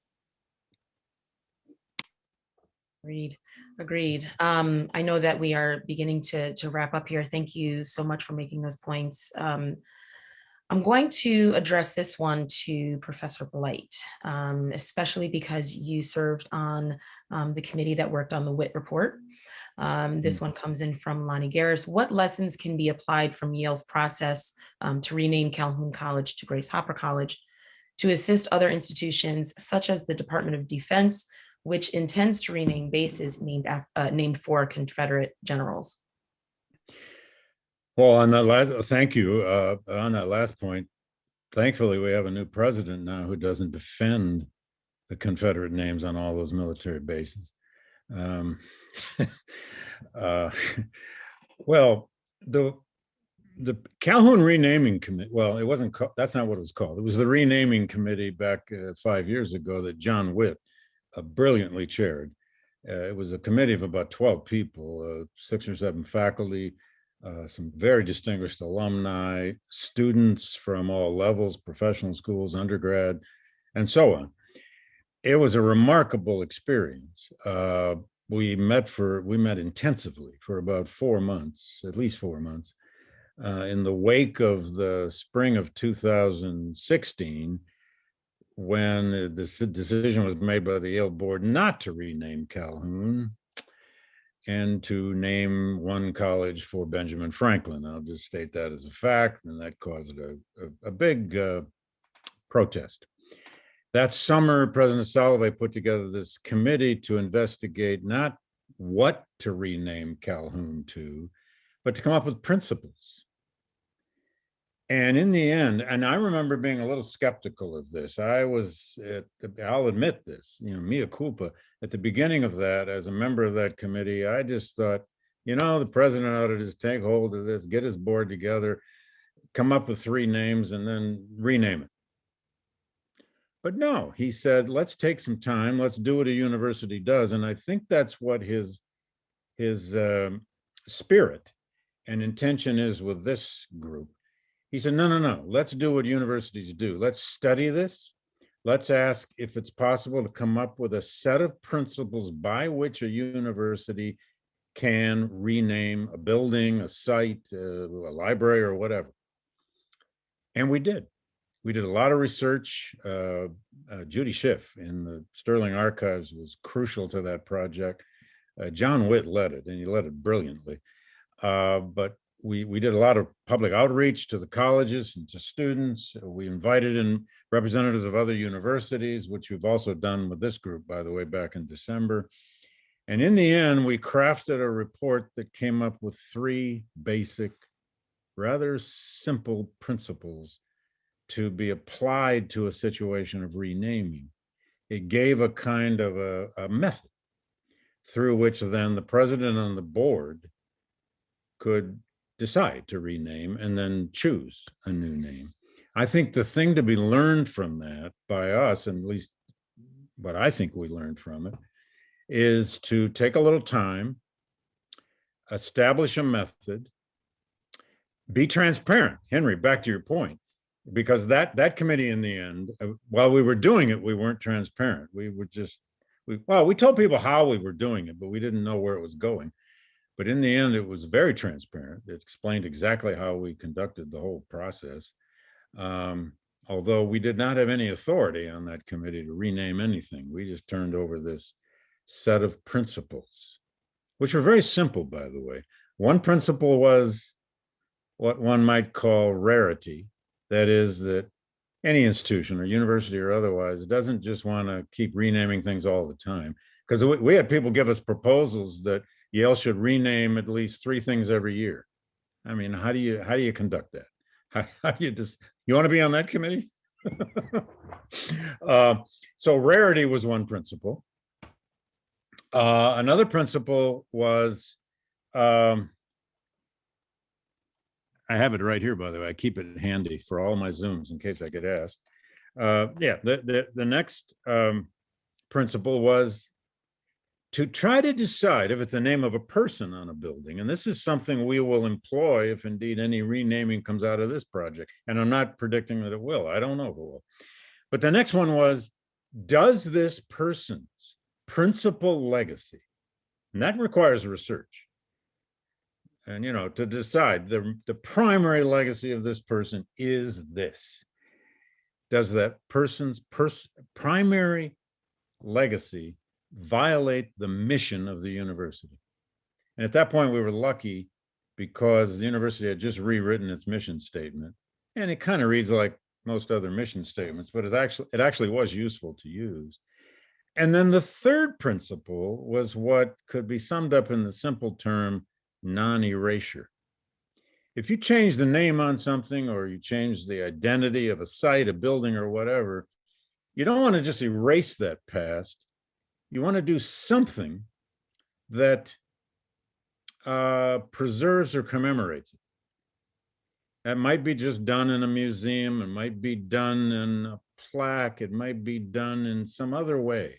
Agreed. I know that we are beginning to wrap up here. Thank you so much for making those points. I'm going to address this one to Professor Blight, especially because you served on the committee that worked on the Witt report. This one comes in from Lonnie Garris. What lessons can be applied from Yale's process to rename Calhoun College to Grace Hopper College to assist other institutions such as the Department of Defense, which intends to rename bases named for Confederate generals? Well, on that last, thank you. On that last point, thankfully, we have a new president now who doesn't defend the Confederate names on all those military bases. Well, the Calhoun renaming committee, well, it wasn't, that's not what it was called. It was the renaming committee back 5 years ago that John Witt brilliantly chaired. It was a committee of about 12 people, 6 or 7 faculty, some very distinguished alumni, students from all levels, professional schools, undergrad, and so on. It was a remarkable experience. We met intensively for about 4 months, at least 4 months. In the wake of the spring of 2016, when the decision was made by the Yale board not to rename Calhoun and to name one college for Benjamin Franklin. I'll just state that as a fact, and that caused a big protest. That summer, President Salovey put together this committee to investigate not what to rename Calhoun to, but to come up with principles. And in the end, and I remember being a little skeptical of this. I'll admit this, mea culpa. At the beginning of that, as a member of that committee, I just thought, the president ought to just take hold of this, get his board together, come up with 3 names, and then rename it. But no, he said, let's take some time, let's do what a university does. And I think that's what his spirit and intention is with this group. He said, no, let's do what universities do. Let's study this. Let's ask if it's possible to come up with a set of principles by which a university can rename a building, a site, a library, or whatever. And we did. We did a lot of research. Judy Schiff in the Sterling Archives was crucial to that project. John Witt led it, and he led it brilliantly. But we did a lot of public outreach to the colleges and to students. We invited in representatives of other universities, which we've also done with this group, by the way, back in December. And in the end, we crafted a report that came up with 3 basic rather simple principles to be applied to a situation of renaming. It gave a kind of a method through which then the president and the board could decide to rename and then choose a new name. I think the thing to be learned from that by us, and at least what I think we learned from it, is to take a little time, establish a method, be transparent. Henry, back to your point, because that committee in the end, while we were doing it, we weren't transparent. We were just, we told people how we were doing it, but we didn't know where it was going. But in the end, it was very transparent. It explained exactly how we conducted the whole process. Although we did not have any authority on that committee to rename anything. We just turned over this set of principles, which were very simple, by the way. One principle was what one might call rarity. That is that any institution or university or otherwise doesn't just want to keep renaming things all the time. Because we had people give us proposals that Yale should rename at least 3 things every year. I mean, how do you conduct that? How do you just, you want to be on that committee? So rarity was one principle. Another principle was, I have it right here, by the way. I keep it handy for all my Zooms in case I get asked. Yeah, the next principle was to try to decide if it's the name of a person on a building. And this is something we will employ if indeed any renaming comes out of this project. And I'm not predicting that it will. I don't know if it will. But the next one was, does this person's principal legacy, and that requires research, and to decide the primary legacy of this person is this. Does that person's primary legacy violate the mission of the university? And at that point, we were lucky because the university had just rewritten its mission statement. And it kind of reads like most other mission statements, but it actually was useful to use. And then the third principle was what could be summed up in the simple term non-erasure. If you change the name on something or you change the identity of a site, a building, or whatever, you don't want to just erase that past. You want to do something that preserves or commemorates it. That might be just done in a museum. It might be done in a plaque. It might be done in some other way.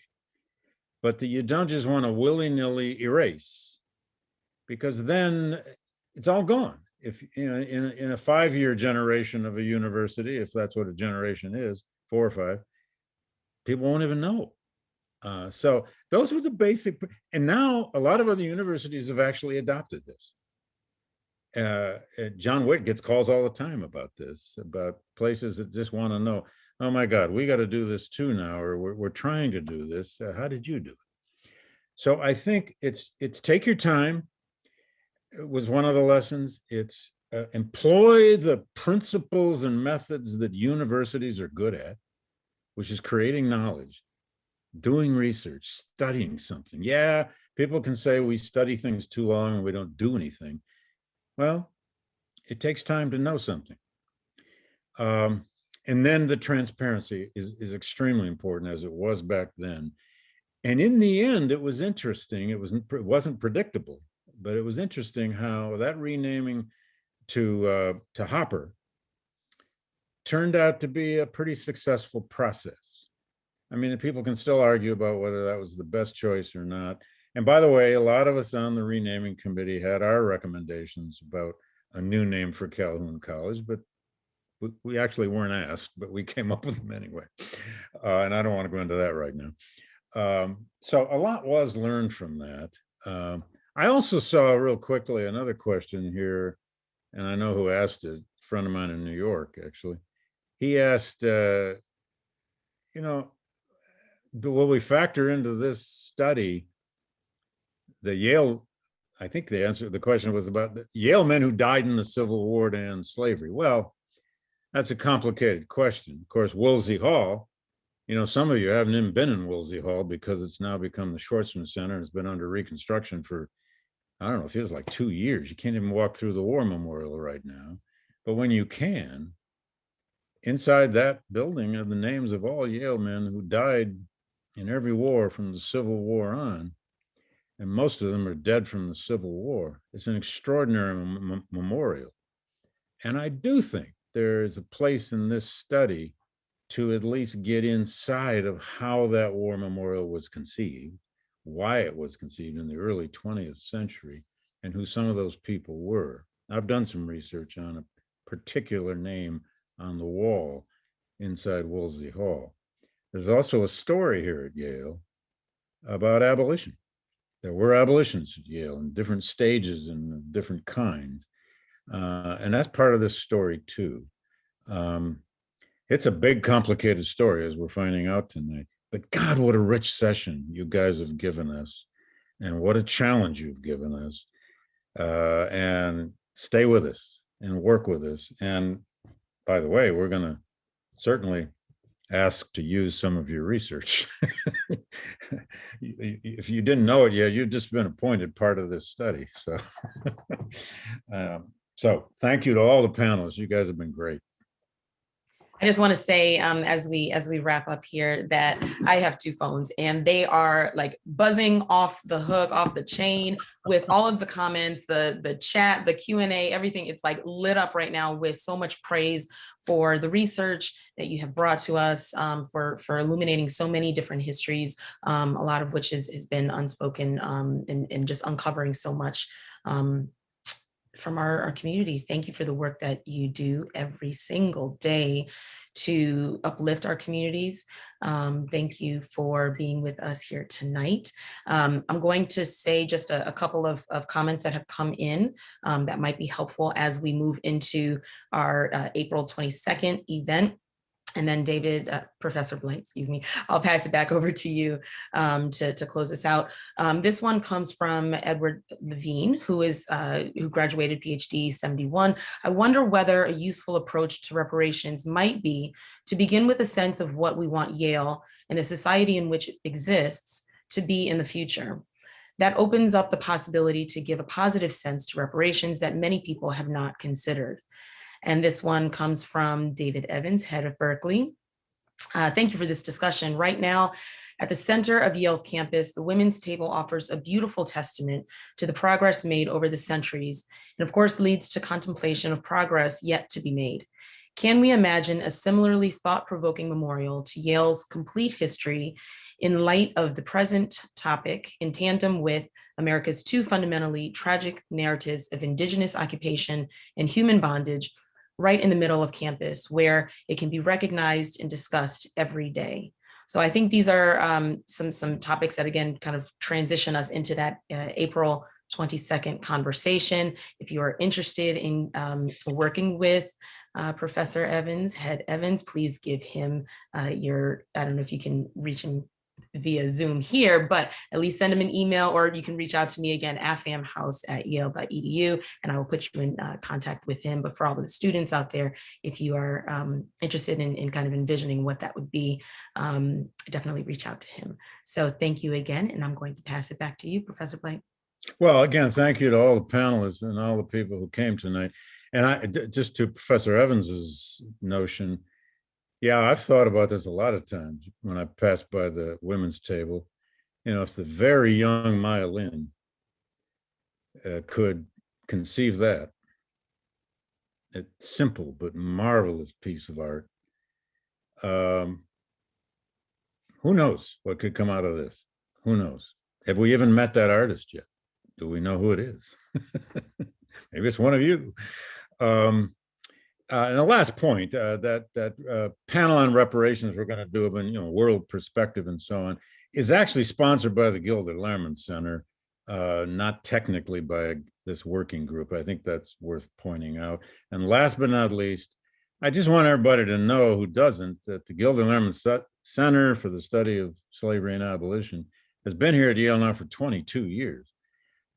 But that you don't just want to willy-nilly erase, because then it's all gone. If in a 5-year generation of a university, if that's what a generation is, 4 or 5, people won't even know. So those were the basic, and now a lot of other universities have actually adopted this. John Witt gets calls all the time about this, about places that just want to know, oh my God, we got to do this too now, or we're trying to do this. How did you do it? So I think it's take your time. It was one of the lessons. It's employ the principles and methods that universities are good at, which is creating knowledge, doing research, studying something. Yeah, people can say we study things too long and we don't do anything. Well, it takes time to know something. And then the transparency is extremely important, as it was back then. And in the end, it was interesting. It wasn't predictable, but it was interesting how that renaming to Hopper turned out to be a pretty successful process. I mean, people can still argue about whether that was the best choice or not. And by the way, a lot of us on the renaming committee had our recommendations about a new name for Calhoun College, but we actually weren't asked, but we came up with them anyway. And I don't want to go into that right now. So a lot was learned from that. I also saw real quickly another question here, and I know who asked it, a friend of mine in New York, actually. He asked, will we factor into this study the Yale, I think the question was about the Yale men who died in the Civil War to end slavery. Well, that's a complicated question. Of course, Woolsey Hall, some of you haven't even been in Woolsey Hall because it's now become the Schwarzman Center. It's been under reconstruction for, I don't know, it feels like 2 years. You can't even walk through the War Memorial right now. But when you can, inside that building are the names of all Yale men who died in every war from the Civil War on, and most of them are dead from the Civil War. It's an extraordinary memorial. And I do think there is a place in this study to at least get inside of how that war memorial was conceived, why it was conceived in the early 20th century, and who some of those people were. I've done some research on a particular name on the wall inside Wolsey Hall. There's also a story here at Yale about abolition. There were abolitions at Yale in different stages and different kinds. And that's part of this story too. It's a big, complicated story, as we're finding out tonight. But God, what a rich session you guys have given us, and what a challenge you've given us. And stay with us and work with us. And by the way, we're going to certainly ask to use some of your research. If you didn't know it yet, you've just been appointed part of this study. So, so thank you to all the panelists. You guys have been great. I just want to say, as we wrap up here, that I have two phones and they are like buzzing off the hook, off the chain, with all of the comments, the chat, the Q&A, everything. It's like lit up right now with so much praise for the research that you have brought to us, for illuminating so many different histories, a lot of which has been unspoken, and just uncovering so much from our community. Thank you for the work that you do every single day to uplift our communities. Thank you for being with us here tonight. I'm going to say just a couple of comments that have come in that might be helpful as we move into our April 22nd event. And then David, Professor Blight, excuse me, I'll pass it back over to you to close this out. This one comes from Edward Levine, who graduated PhD 71. I wonder whether a useful approach to reparations might be to begin with a sense of what we want Yale and the society in which it exists to be in the future. That opens up the possibility to give a positive sense to reparations that many people have not considered. And this one comes from David Evans, head of Berkeley. Thank you for this discussion. Right now, at the center of Yale's campus, the Women's Table offers a beautiful testament to the progress made over the centuries, and of course leads to contemplation of progress yet to be made. Can we imagine a similarly thought-provoking memorial to Yale's complete history in light of the present topic, in tandem with America's two fundamentally tragic narratives of indigenous occupation and human bondage, right in the middle of campus, where it can be recognized and discussed every day? So I think these are some topics that, again, kind of transition us into that April 22nd conversation. If you are interested in working with Professor Evans, Head Evans, please give him I don't know if you can reach him via Zoom here, but at least send him an email, or you can reach out to me again, afamhouse@yale.edu, and I will put you in contact with him. But for all of the students out there, if you are interested in kind of envisioning what that would be, definitely reach out to him. So thank you again, and I'm going to pass it back to you, Professor Blight. Well, again, thank you to all the panelists and all the people who came tonight. And just to Professor Evans's notion, yeah, I've thought about this a lot of times when I pass by the women's table. You know, if the very young Maya Lin could conceive that, a simple but marvelous piece of art, who knows what could come out of this? Who knows? Have we even met that artist yet? Do we know who it is? Maybe it's one of you. And the last point, that panel on reparations we're going to do in world perspective and so on, is actually sponsored by the Gilder Lehrman Center, not technically by this working group. I think that's worth pointing out. And last but not least, I just want everybody to know, who doesn't, that the Gilder Lehrman Center for the Study of Slavery and Abolition has been here at Yale now for 22 years.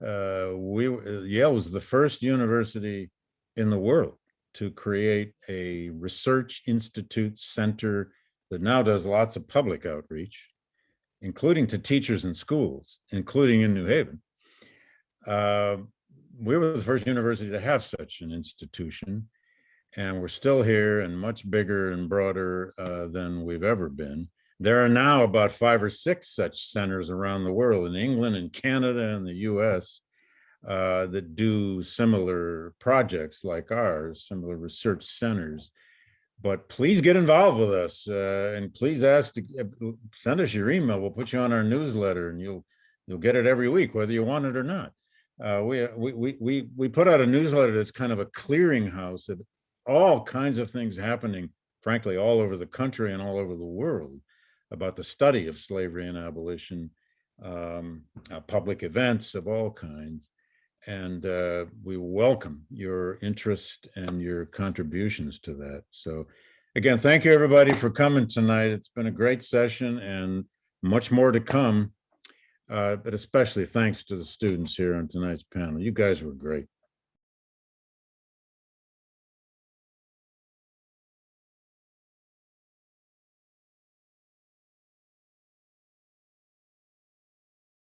Yale was the first university in the world to create a research institute center that now does lots of public outreach, including to teachers in schools, including in New Haven. We were the first university to have such an institution. and we're still here and much bigger and broader than we've ever been. There are now about 5 or 6 such centers around the world, in England and Canada and the US, that do similar projects like ours, similar research centers. But please get involved with us, and please send us your email. We'll put you on our newsletter, and you'll get it every week, whether you want it or not. We put out a newsletter that's kind of a clearinghouse of all kinds of things happening, frankly, all over the country and all over the world, about the study of slavery and abolition, public events of all kinds. And we welcome your interest and your contributions to that. So again, thank you everybody for coming tonight. It's been a great session and much more to come, but especially thanks to the students here on tonight's panel. You guys were great.